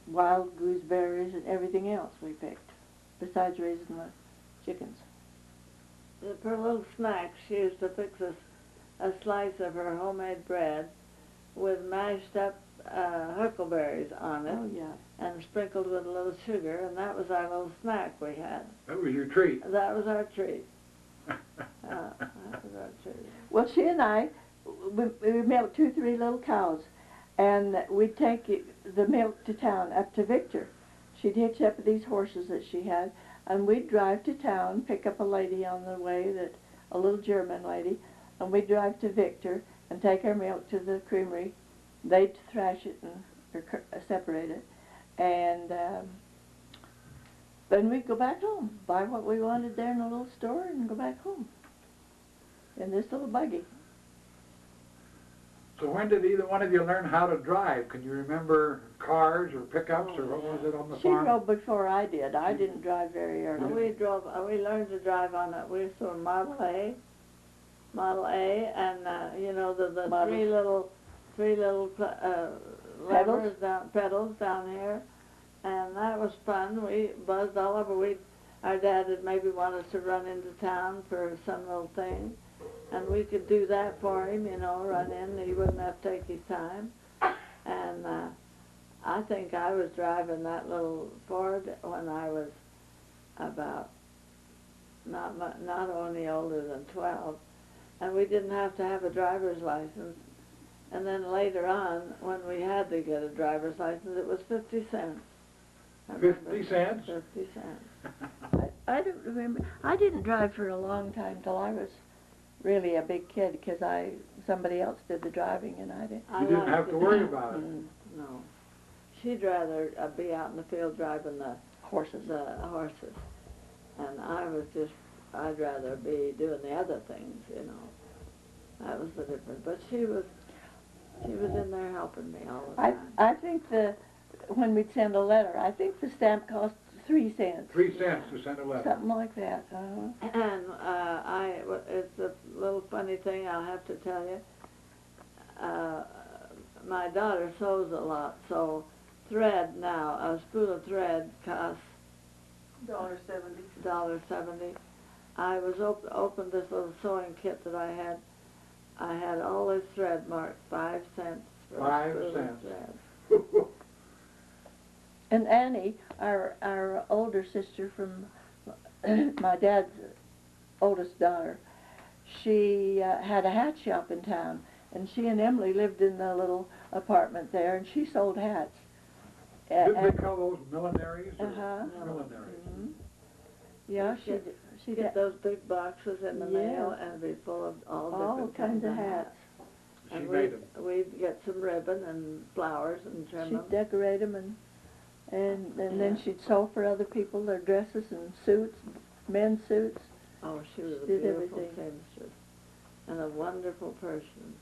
wild gooseberries and everything else we picked, besides raising the chickens. For little snacks, she used to fix us a slice of her homemade bread with mashed up huckleberries on it. Oh, yeah. And sprinkled with a little sugar, and that was our little snack we had. That was your treat. That was our treat. That was our treat. Well, she and I, we milked 2, 3 little cows, and we'd take the milk to town, up to Victor. She'd hitch up these horses that she had, and we'd drive to town, pick up a lady on the way, a little German lady, and we'd drive to Victor and take our milk to the creamery. They'd thrash it and separate it, and then we'd go back home, buy what we wanted there in a little store, and go back home in this little buggy. So when did either one of you learn how to drive? Can you remember cars or pickups or what was it on the farm? She drove before I did. I didn't drive very early. We learned to drive on we saw Model A, and the three little levers pedals down here, and that was fun. We buzzed all over. Our dad would maybe want us to run into town for some little thing, and we could do that for him, run in. He wouldn't have to take his time. And I think I was driving that little Ford when I was about not only older than 12, and we didn't have to have a driver's license. And then later on, when we had to get a driver's license, it was 50 cents. 50 cents? 50 cents. I don't remember. I didn't drive for a long time till I was really a big kid because somebody else did the driving and I didn't. I You didn't liked have to it. worry about it. No. She'd rather be out in the field driving the Horses. horses. And I'd rather be doing the other things, you know. That was the difference. But she was in there helping me all the time. I think when we'd send a letter, I think the stamp cost 3 cents. 3 cents to send a letter. Something like that. Uh-huh. And it's a little funny thing I'll have to tell you. My daughter sews a lot, so thread now, a spool of thread costs $1.70. $1.70. I was opened this little sewing kit that I had. I had all this thread marked 5 cents for 5 a spool cents. of thread. And Annie, our older sister from my dad's oldest daughter, she had a hat shop in town, and she and Emily lived in the little apartment there, and she sold hats. Didn't they call those millineries? Or Uh-huh. Millineries. Mm-hmm. Yeah, she Get those big boxes in the mail and be full of all different kinds of hats. She And made them. we'd get some ribbon and flowers and trim them. She'd decorate them and then she'd sew for other people their dresses and suits, men's suits. Oh, she was a did beautiful everything. seamstress and a wonderful person.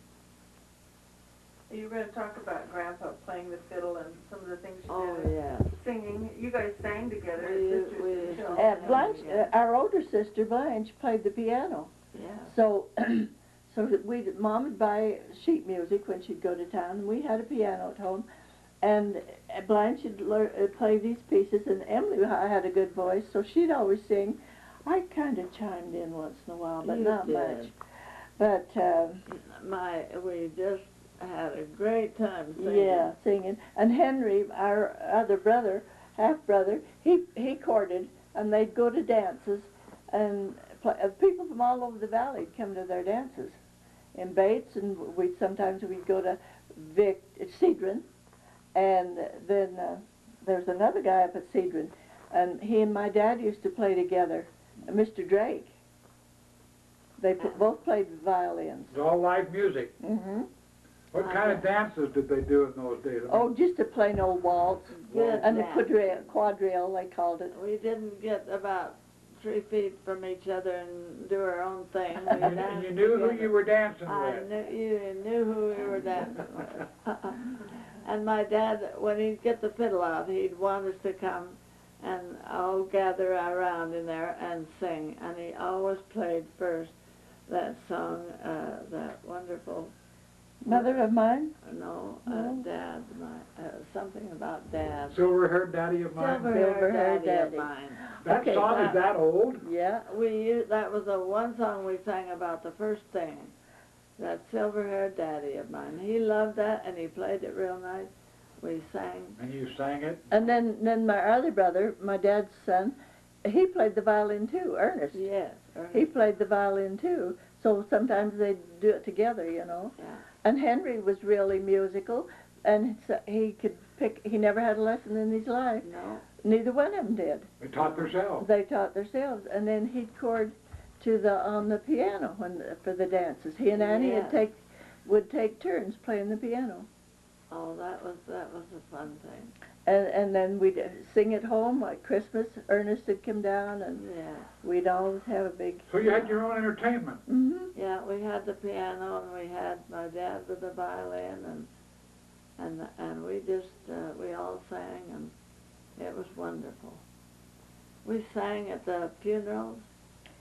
You were going to talk about Grandpa playing the fiddle and some of the things you Oh, did. yeah. Singing. You guys sang together We- as sisters. we- and children. Blanche, our older sister Blanche, played the piano. Yeah. So, Mom would buy sheet music when she'd go to town, and we had a piano at home. And Blanche would play these pieces, and Emily had a good voice, so she'd always sing. I kind of chimed in once in a while, but You not did. much. But We just had a great time singing. yeah, singing. And Henry, our other brother, half brother, he courted, and they'd go to dances, and people from all over the valley would come to their dances in Bates, and sometimes we'd go to Cedron, and then there's another guy up at Cedron, and he and my dad used to play together, Mr. Drake. They both played violins. It's all live music. Hmm. What kind of dances did they do in those days? I mean, Oh, just a plain old waltz, Good and a dance. quadrille, they called it. We didn't get about 3 feet from each other and do our own thing. We and danced you knew who together. you were dancing I with. you knew who we were dancing with. And my dad, when he'd get the fiddle out, he'd want us to come and all gather around in there and sing. And he always played first that song, that wonderful, Mother of mine? no, No. Dad, something about Dad. Silver-haired daddy of mine. Silver-haired Daddy of Daddy. mine. That Okay, song is that old? Yeah. That was the one song we sang about the first thing. That silver-haired daddy of mine. He loved that, and he played it real nice. We sang. And you sang it? And then my other brother, my dad's son, he played the violin too, Ernest. Yes. He played the violin too, so sometimes they'd do it together, you know. Yeah. And Henry was really musical, and so he never had a lesson in his life. No. Neither one of them did. They taught themselves. They taught themselves, and then he'd chord on the piano for the dances. He and Annie Yeah. would take turns playing the piano. Oh, that was a fun thing. And then we'd sing at home, like Christmas. Ernest would come down, and Yeah. we'd always have a big... So you had your own entertainment. Hmm. Yeah, we had the piano, and we had my dad with the violin, and we just we all sang, and it was wonderful. We sang at the funerals.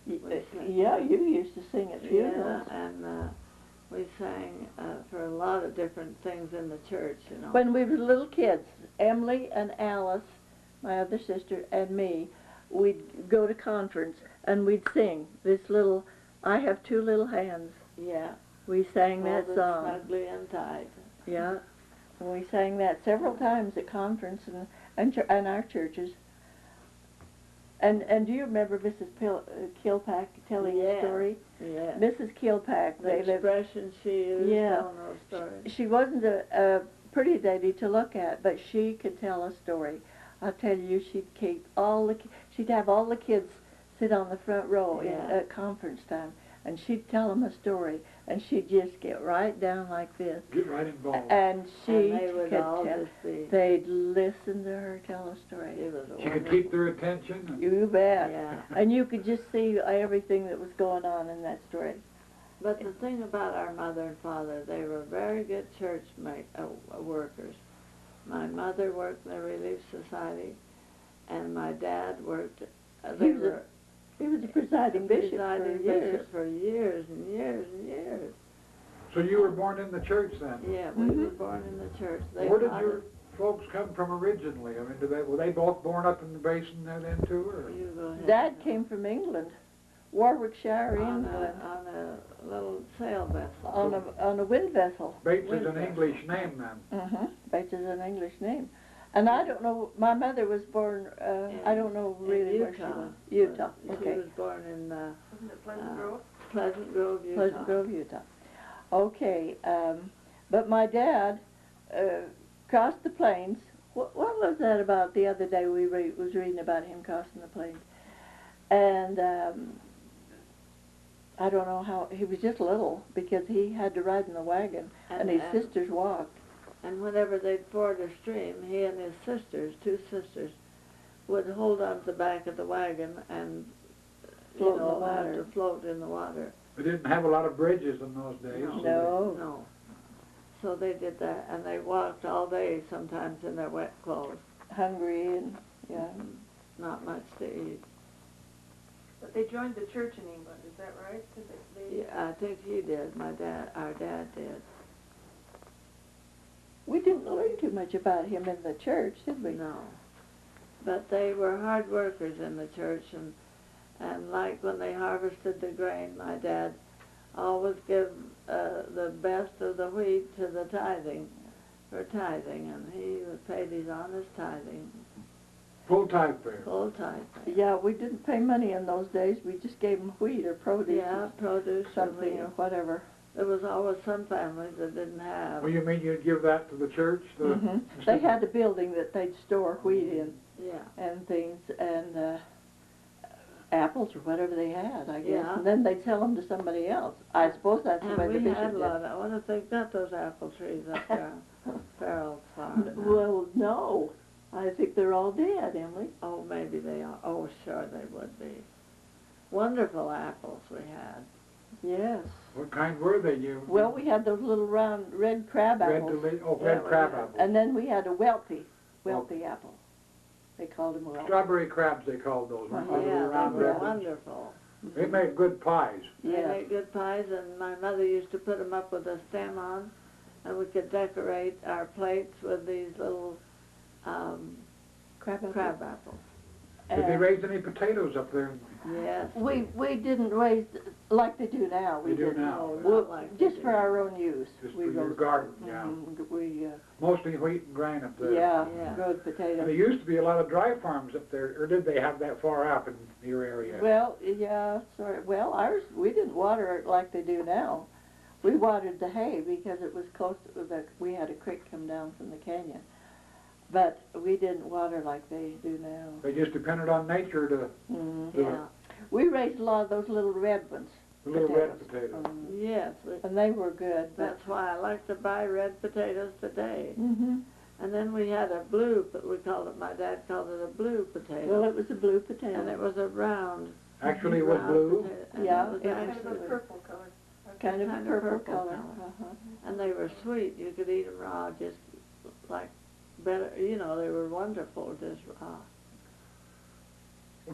Yeah, you used to sing at funerals. Yeah, and we sang for a lot of different things in the church, you know. When we were little kids, Emily and Alice, my other sister, and me, we'd go to conference, and we'd sing this little, I Have Two Little Hands. Yeah. We sang that Hold it song. snugly and tight. Yeah. We sang that several times at conference and our churches. And do you remember Mrs. Kilpack telling a story? Yeah. Mrs. Kilpack, The they lived... expression she used Yeah. telling those stories. She wasn't a pretty lady to look at, but she could tell a story. I'll tell you, she'd have all the kids sit on the front row Yeah. at conference time, and she'd tell them a story, and she'd just get right down like this. Get right involved. And she And they would could all tell, just be, they'd listen to her tell a story. it was She could wonderful. keep their attention. And You bet. Yeah. And you could just see everything that was going on in that story. But the thing about our mother and father, they were very good church workers. My mother worked in the Relief Society, and my dad worked. He was a presiding bishop presiding for years. bishop for years and years and years. so you were born in the church then? Yeah, we Mhm. were born in the church. They Where did taught your us- folks come from originally? I mean, were they both born up in the basin then too, or? You go ahead. Dad came from England, Warwickshire, England, on a little sail vessel. on a wind vessel. Bates is Wind an vessel. English name then. Bates is an English name. And I don't know, my mother was born, I don't know in really where she Utah. was. Utah, She okay. was born in Wasn't it Pleasant Grove? Pleasant Grove, Utah. Pleasant Grove, Utah. Okay, but my dad crossed the plains. What was that about the other day we was reading about him crossing the plains? And I don't know how, he was just little because he had to ride in the wagon and his sisters walked. And whenever they'd ford a stream, he and his sisters, two sisters, would hold on to the back of the wagon and, Float in the have water. to float in the water. They didn't have a lot of bridges in those days. No. so No. No. So they did that, and they walked all day, sometimes in their wet clothes. Hungry and, yeah. Not much to eat. But they joined the church in England, is that right? 'Cause they Yeah, I think he did. Our dad did. We didn't learn too much about him in the church, did we? No. But they were hard workers in the church, and like when they harvested the grain, my dad always give the best of the wheat to the tithing, for tithing, and he was paid his honest tithing, Full tithe payer. full tithe. Yeah, we didn't pay money in those days. We just gave them wheat or produce Yeah, or produce. something or whatever. There was always some families that didn't have. Well, you mean you'd give that to the church? They had a building that they'd store wheat in Yeah. and things and apples or whatever they had, I guess. Yeah. And then they'd sell them to somebody else. I suppose that's the way And the we bishop had a did. lot. I wonder if they've got those apple trees up there. Farrell's farm. Well, no. I think they're all dead, Emily. Oh, maybe they are. Oh, sure they would be. Wonderful apples we had. Yes. What kind were they? Well, we had those little round red crab red apples. red Yeah, crab we had- apples. And then we had a Welpy apple. They called them Welpy. Strawberry crabs they called those. weren't they? Oh, Little Yeah, round they were red ones. wonderful. They made good pies. They Yes. made good pies, and my mother used to put them up with a stem on, and we could decorate our plates with these little Crab apples. crab apples. Did they And raise any potatoes up there? Yes. we didn't raise like they do now. We They do didn't. now. No, Well, not like just they for do. our own use. Just we for your raised- garden, yeah. We Mostly wheat and grain up there. yeah, Yeah. growed And there potatoes. used to be a lot of dry farms up there, or did they have that far out in your area? Well, yeah, sorry. Well, ours we didn't water it like they do now. We watered the hay because it was close to we had a creek come down from the canyon. But we didn't water like they do now. They just depended on nature to Mm. do it. Yeah. We raised a lot of those little red ones. The little red potatoes. Yes. And they were good. That's why I like to buy red potatoes today. Mm-hmm. And then we had a blue, but we called it, my dad called it a blue potato. Well, it was a blue potato. And it was a round. Actually, it was round blue. potato, and Yeah, it was it was kind of a actually- purple color. kind of kind a of purple, purple color. color. Uh-huh. And they were sweet. You could eat them raw, just like better. You know, they were wonderful, just raw.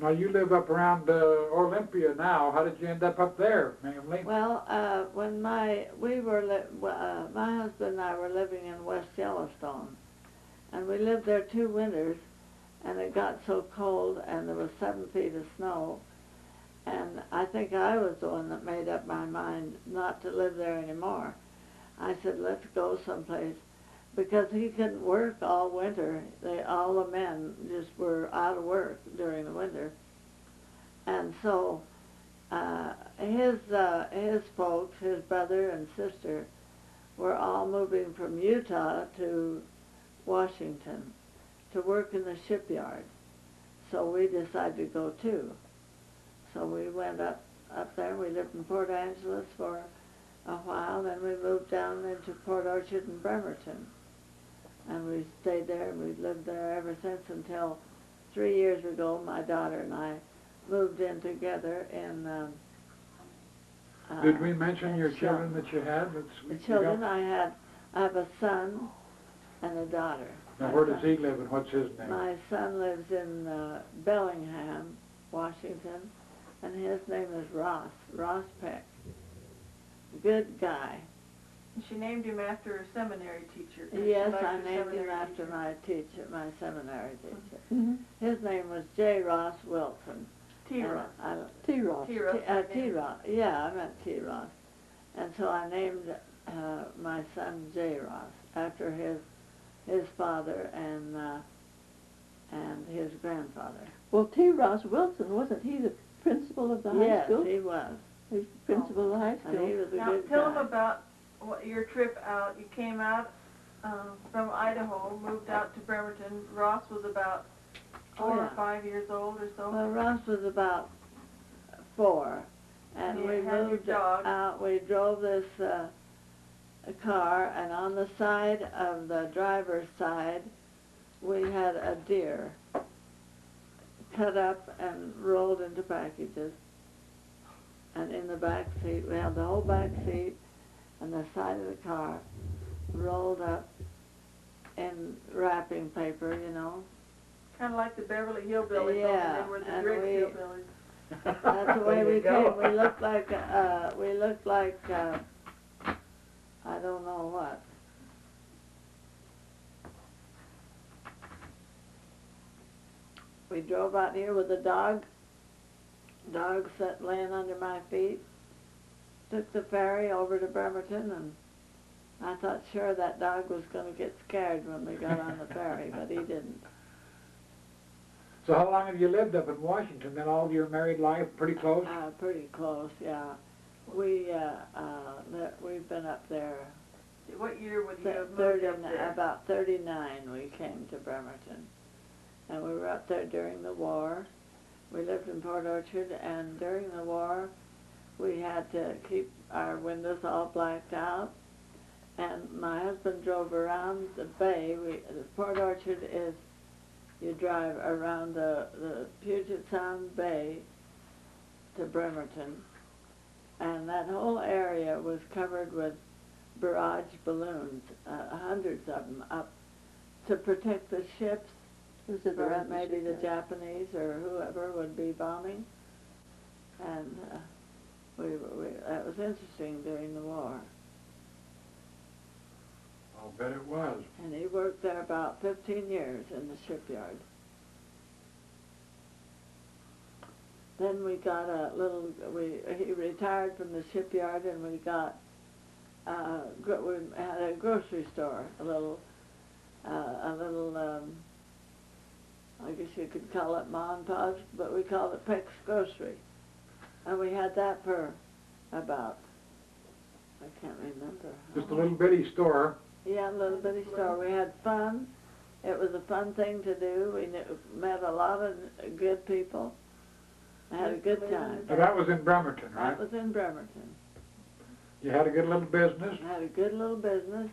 Now, you live up around Olympia now. How did you end up there, Emily? Well, when my husband and I were living in West Yellowstone, and we lived there 2 winters, and it got so cold, and there was 7 feet of snow, and I think I was the one that made up my mind not to live there anymore. I said, let's go someplace, because he couldn't work all winter. All the men just were out of work during the winter. And so his folks, his brother and sister, were all moving from Utah to Washington to work in the shipyard. So we decided to go too. So we went up up there. We lived in Port Angeles for a while, then we moved down into Port Orchard and Bremerton. And we stayed there, and we've lived there ever since until 3 years ago, my daughter and I moved in together in Did we mention in your Shelton. children that you had? The children I have a son and a daughter. Now, My where does son- he live and what's his name? My son lives in Bellingham, Washington, and his name is Ross Peck. Good guy. And she named him after her seminary teacher. 'cause she Yes, liked I her named him seminary after teacher. my seminary teacher. Mhm. His name was J. Ross Wilson. T-Ross. T-Ross. T-Ross. T-Ross. Yeah, I meant T-Ross. And so I named my son J. Ross after his father and his grandfather. Well, T-Ross Wilson, wasn't he the principal of the high Yes, school? he was. He was principal of the high And he school. was a Now, good tell guy. them about your trip out. You came out from Idaho, moved out to Bremerton. Ross was about 4 Yeah. or 5 years old or so. Well, Ross was about 4, and You we had your moved dog. out. We drove this car, and on the side of the driver's side, we had a deer cut up and rolled into packages. And in the back seat, we had the whole back seat and the side of the car rolled up in wrapping paper, you know. Kind of like the Beverly Hillbillies, Yeah, only they were the and Driggs we- Hillbillies. That's the way There we you go. came. We looked like I don't know what. We drove out here with a dog sat laying under my feet. Took the ferry over to Bremerton, and I thought sure that dog was going to get scared when we got on the ferry, but he didn't. So how long have you lived up in Washington? Then all your married life, pretty close? Pretty close, yeah. We've been up there. What year would you have moved 30, up there? about 39 we came to Bremerton. And we were up there during the war. We lived in Port Orchard, and during the war we had to keep our windows all blacked out. And my husband drove around the bay. The Port Orchard is, you drive around the Puget Sound Bay to Bremerton. And that whole area was covered with barrage balloons, hundreds of them up to protect the ships Was it from around the maybe the shipyard? Japanese or whoever would be bombing. And that was interesting during the war. I'll bet it was. And he worked there about 15 years in the shipyard. Then we got he retired from the shipyard, and we got, we had a grocery store, a little, I guess you could call it Ma and Pa's, but we called it Peck's Grocery. And we had that for about, I can't remember. how Just a long. little bitty store. Yeah, a little bitty store. We had fun. It was a fun thing to do. We met a lot of good people. I had a good time. Now, that was in Bremerton, right? That was in Bremerton. You had a good little business. I had a good little business.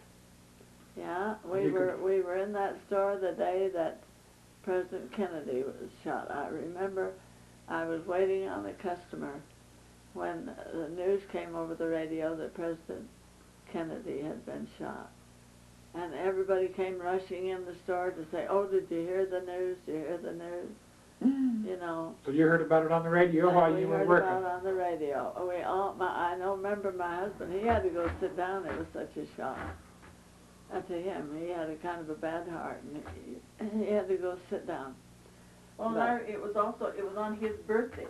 Yeah, we You were in that store the day that President Kennedy was shot. I remember I was waiting on a customer when the news came over the radio that President Kennedy had been shot. And everybody came rushing in the store to say, "Oh, did you hear the news? Did you hear the news?" You know. So you heard about it on the radio while you were We heard working. about it on the radio. I remember my husband, he had to go sit down. It was such a shock. To him, he had a kind of a bad heart, and he had to go sit down. Well, But- it was on his birthday.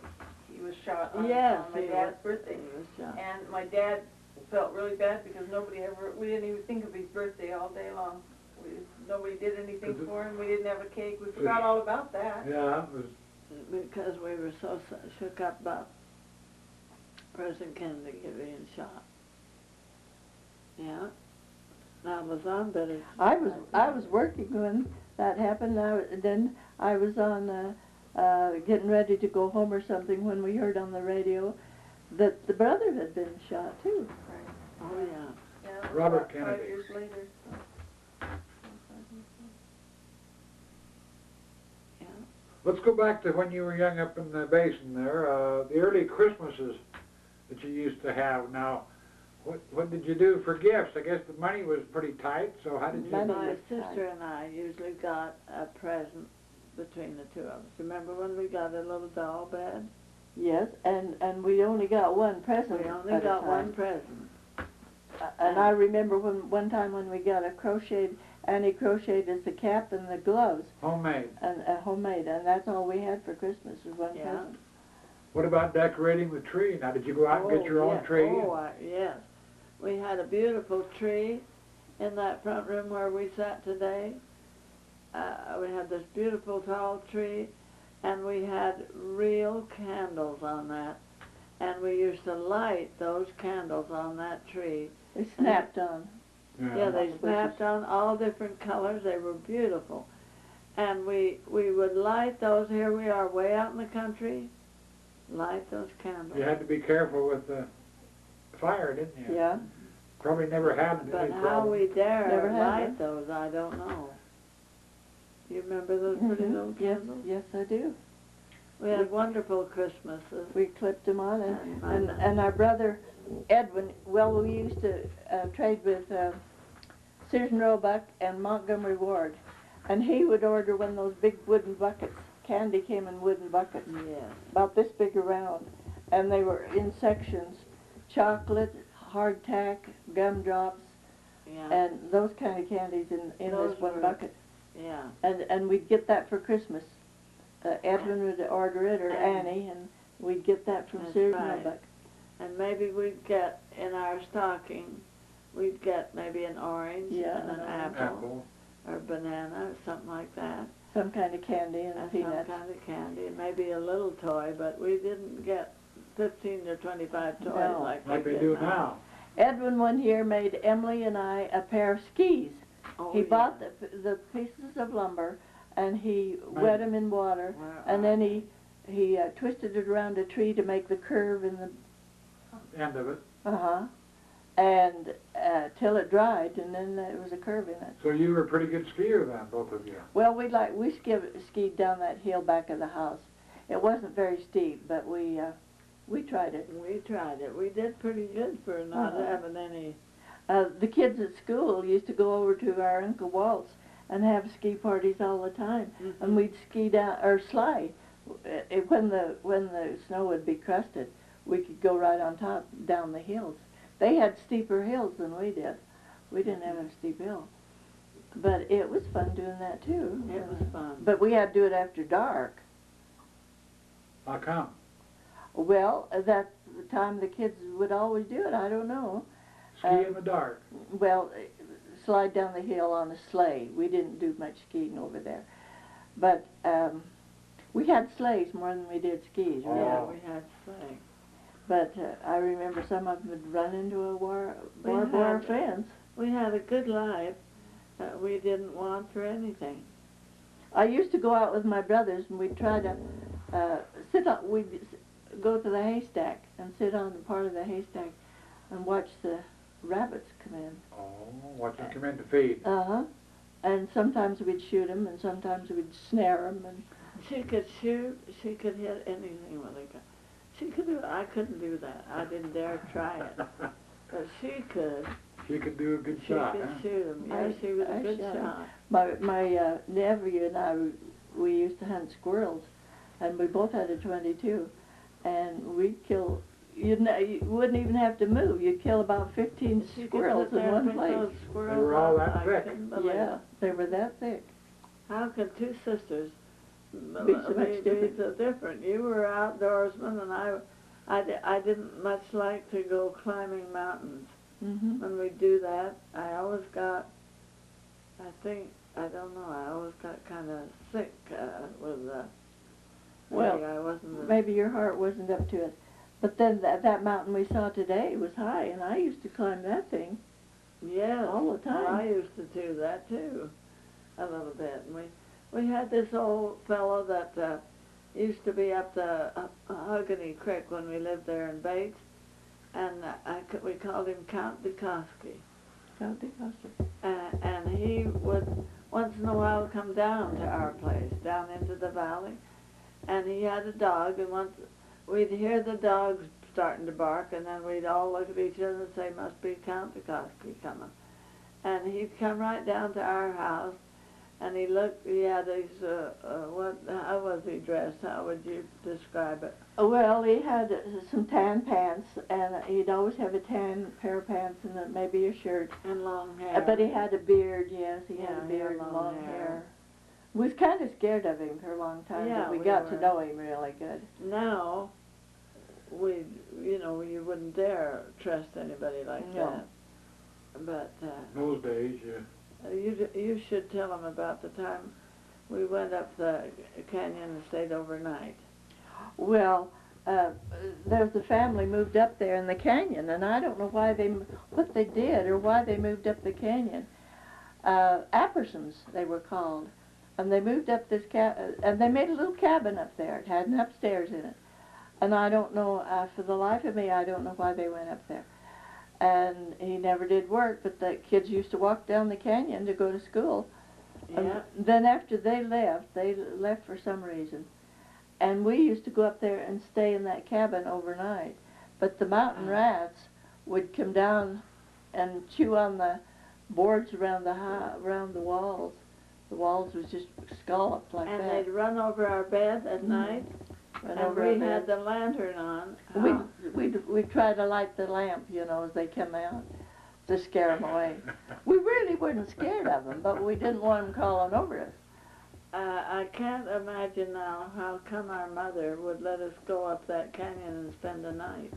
He was shot on, Yes, on my he dad's was, birthday. he was shot. And my dad felt really bad because we didn't even think of his birthday all day long. Nobody did anything Is it- for him. We didn't have a cake. We forgot all about that. Yeah, it was. Because we were so shook up about President Kennedy being shot. Yeah. That was on better. I was working when that happened. Then I was on getting ready to go home or something when we heard on the radio that the brother had been shot too. Oh, yeah. Yeah, it was Robert about Kennedy. 5 years later. So. Let's go back to when you were young up in the basin there. The early Christmases that you used to have. Now, what did you do for gifts? I guess the money was pretty tight, so how did you... Money. My was sister tight. and I usually got a present between the two of us. Remember when we got a little doll bed? Yes, and we only got one present. We only at a got time. one present. And I remember one time when we got a crocheted, Annie crocheted us the cap and the gloves, Homemade. and homemade, and that's all we had for Christmas was one Yeah. present. What about decorating the tree? Now, did you go out and get your own yeah. tree? Yes. We had a beautiful tree in that front room where we sat today. We had this beautiful tall tree, and we had real candles on that. And we used to light those candles on that tree. They snapped on. Yeah, they Bushes. snapped on all different colors. They were beautiful. And we would light those. Here we are way out in the country. Light those candles. You had to be careful with the fire, didn't you? Yeah. Probably never had any But how problem. we dare Never had light one. those, I don't know. You remember those pretty Mhm. little Yes, candles? yes, I do. We had wonderful Christmases. We clipped them on, And and our brother Edwin. Well, we used to trade with Sears and Roebuck and Montgomery Ward, and he would order one of those big wooden buckets. Candy came in wooden buckets, Yes. about this big around, and they were in sections: chocolate, hardtack, gumdrops, Yeah. and those kind of candies in Those this one were- bucket. Yeah. And we'd get that for Christmas. Edwin would order it, or And- Annie, and we'd get that from That's Sears right. and Roebuck. And maybe we'd get in our stocking, we'd get maybe an orange Yeah, and an an apple or banana or something like that. Some kind of candy and And peanuts. some kind of candy, and maybe a little toy, but we didn't get 15 or 25 toys No. like Like we they did do now. Edwin one year made Emily and I a pair of skis. Oh, He yeah. bought the pieces of lumber, and he wet them in water, Where and are then he twisted it around a tree to make the curve in the End of it. and till it dried, and then there was a curve in it. So you were a pretty good skier then, both of you. Well, we skied down that hill back of the house. It wasn't very steep, but we tried it. We tried it. We did pretty good for not Uh-huh. having any. The kids at school used to go over to our Uncle Walt's and have ski parties all the time, and we'd ski down or slide. When the snow would be crusted, we could go right on top down the hills. They had steeper hills than we did. We didn't have a steep hill, but it was fun doing that too. It was fun. But we had to do it after dark. How come? Well, that's the time the kids would always do it. I don't know. Ski in the dark. Well, slide down the hill on a sleigh. We didn't do much skiing over there, but we had sleighs more than we did skis. Oh. Really. Yeah, we had sleigh. But I remember some of them would run into a barbed We wire had- fence. We had a good life that we didn't want for anything. I used to go out with my brothers, and we'd try to sit on. We'd go to the haystack and sit on the part of the haystack and watch the rabbits come in. Oh, watch them come in to feed. And sometimes we'd shoot them, and sometimes we'd snare them. And She could shoot. She could hit anything with a gun. She could do. I couldn't do that. I didn't dare try it. But she could. She could do a good She shot, could huh? shoot them. Yeah, she was a I good shot 'em. shot. my nephew and I, we used to hunt squirrels, and we both had a 22, and we'd kill. You wouldn't even have to move. You'd kill about 15 She could squirrels sit in there and one pick place. those squirrels They were all up. that I thick. couldn't believe Yeah, it. they were that thick. How could two sisters Be so much different. so different? You were outdoorsman, and I didn't much like to go climbing mountains. Mm-hmm. When we do that, I always got, I always got kind of sick with Well, maybe I wasn't. Maybe your heart wasn't up to it. But then that mountain we saw today was high, and I used to climb that thing. Yes, all the time. Well, I used to do that too, a little bit. And we had this old fellow that used to be up the Hogany Creek when we lived there in Bates, and we called him Count Dukowski. Count Dukowski. And he would once in a while come down to our place, down into the valley, and he had a dog, and once we'd hear the dogs starting to bark, and then we'd all look at each other and say, must be Count Dukowski coming. And he'd come right down to our house, and he had these, how was he dressed? How would you describe it? Well, he had some tan pants, and he'd always have a tan pair of pants and maybe a shirt. And long hair. But he had a beard, yes, he had Yeah, a he had beard and long long hair. hair. We was kind of scared of him for a long time, Yeah, but we we got were. to know him really good. Now, you wouldn't dare trust anybody like No. that. But Those days, yeah. you should tell them about the time we went up the canyon and stayed overnight. Well, there's a family moved up there in the canyon, and I don't know what they did or why they moved up the canyon. Appersons, they were called, and they moved up this and they made a little cabin up there. It had an upstairs in it, and I don't know, for the life of me, I don't know why they went up there. And he never did work, but the kids used to walk down the canyon to go to school. Yeah. Then after they left for some reason. And we used to go up there and stay in that cabin overnight. But the mountain rats would come down and chew on the boards around the walls. The walls was just scalloped like And that. they'd run over our bed at night, Run and over we our had bed. the lantern on. We'd try to light the lamp, as they come out to scare them away. We really weren't scared of them, but we didn't want them crawling over us. I can't imagine now how come our mother would let us go up that canyon and spend the night.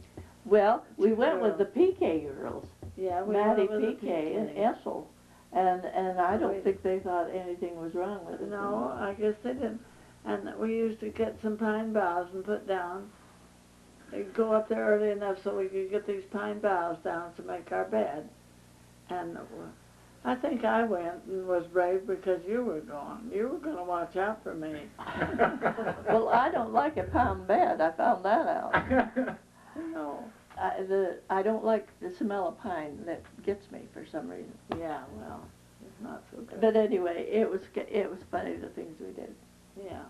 Well, we went with the PK girls, Yeah, we Maddie went with the PK and PK. Ethel, and I don't Wait. think they thought anything was wrong with us. No, I guess they didn't. And we used to get some pine boughs and put down. We'd go up there early enough so we could get these pine boughs down to make our bed. And I think I went and was brave because you were gone. You were going to watch out for me. Well, I don't like a pine bed. I found that out. No. I don't like the smell of pine. That gets me for some reason. Yeah, well, it's not so good. But anyway, it was funny the things we did. Yeah.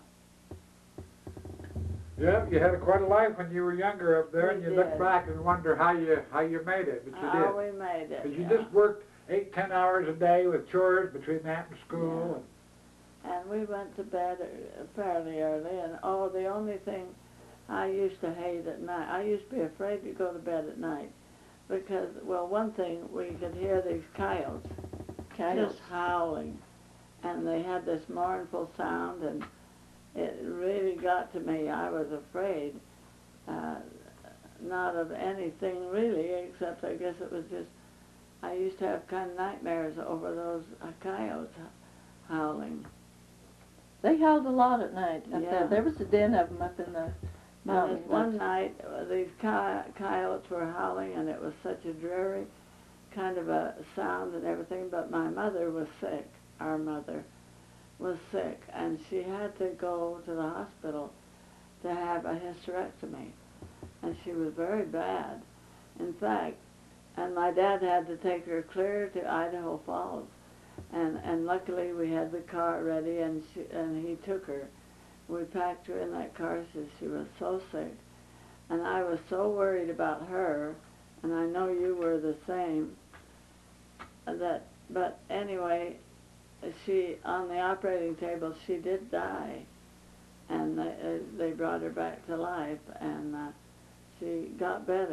Yeah, you had quite a life when you were younger up there, We and you look did. back and wonder how you made it, but you did. Oh, we made it. Because you yeah. just worked 8-10 hours a day with chores between that and school. And we went to bed fairly early, and the only thing I used to hate at night, I used to be afraid to go to bed at night because, well, one thing, we could hear these coyotes just howling, and they had this mournful sound, and it really got to me. I was afraid, not of anything really, except I guess it was just, I used to have kind of nightmares over those coyotes howling. They howled a lot at night up Yeah. there. There was a den of them up in the And mountains. this one night, these coyotes were howling, and it was such a dreary kind of a sound and everything, but my mother was sick. Our mother was sick, and she had to go to the hospital to have a hysterectomy, and she was very bad. In fact, and my dad had to take her clear to Idaho Falls, and luckily we had the car ready, and he took her. We packed her in that car since she was so sick, and I was so worried about her, and I know you were the same. But anyway, she on the operating table she did die, and they brought her back to life, and she got better.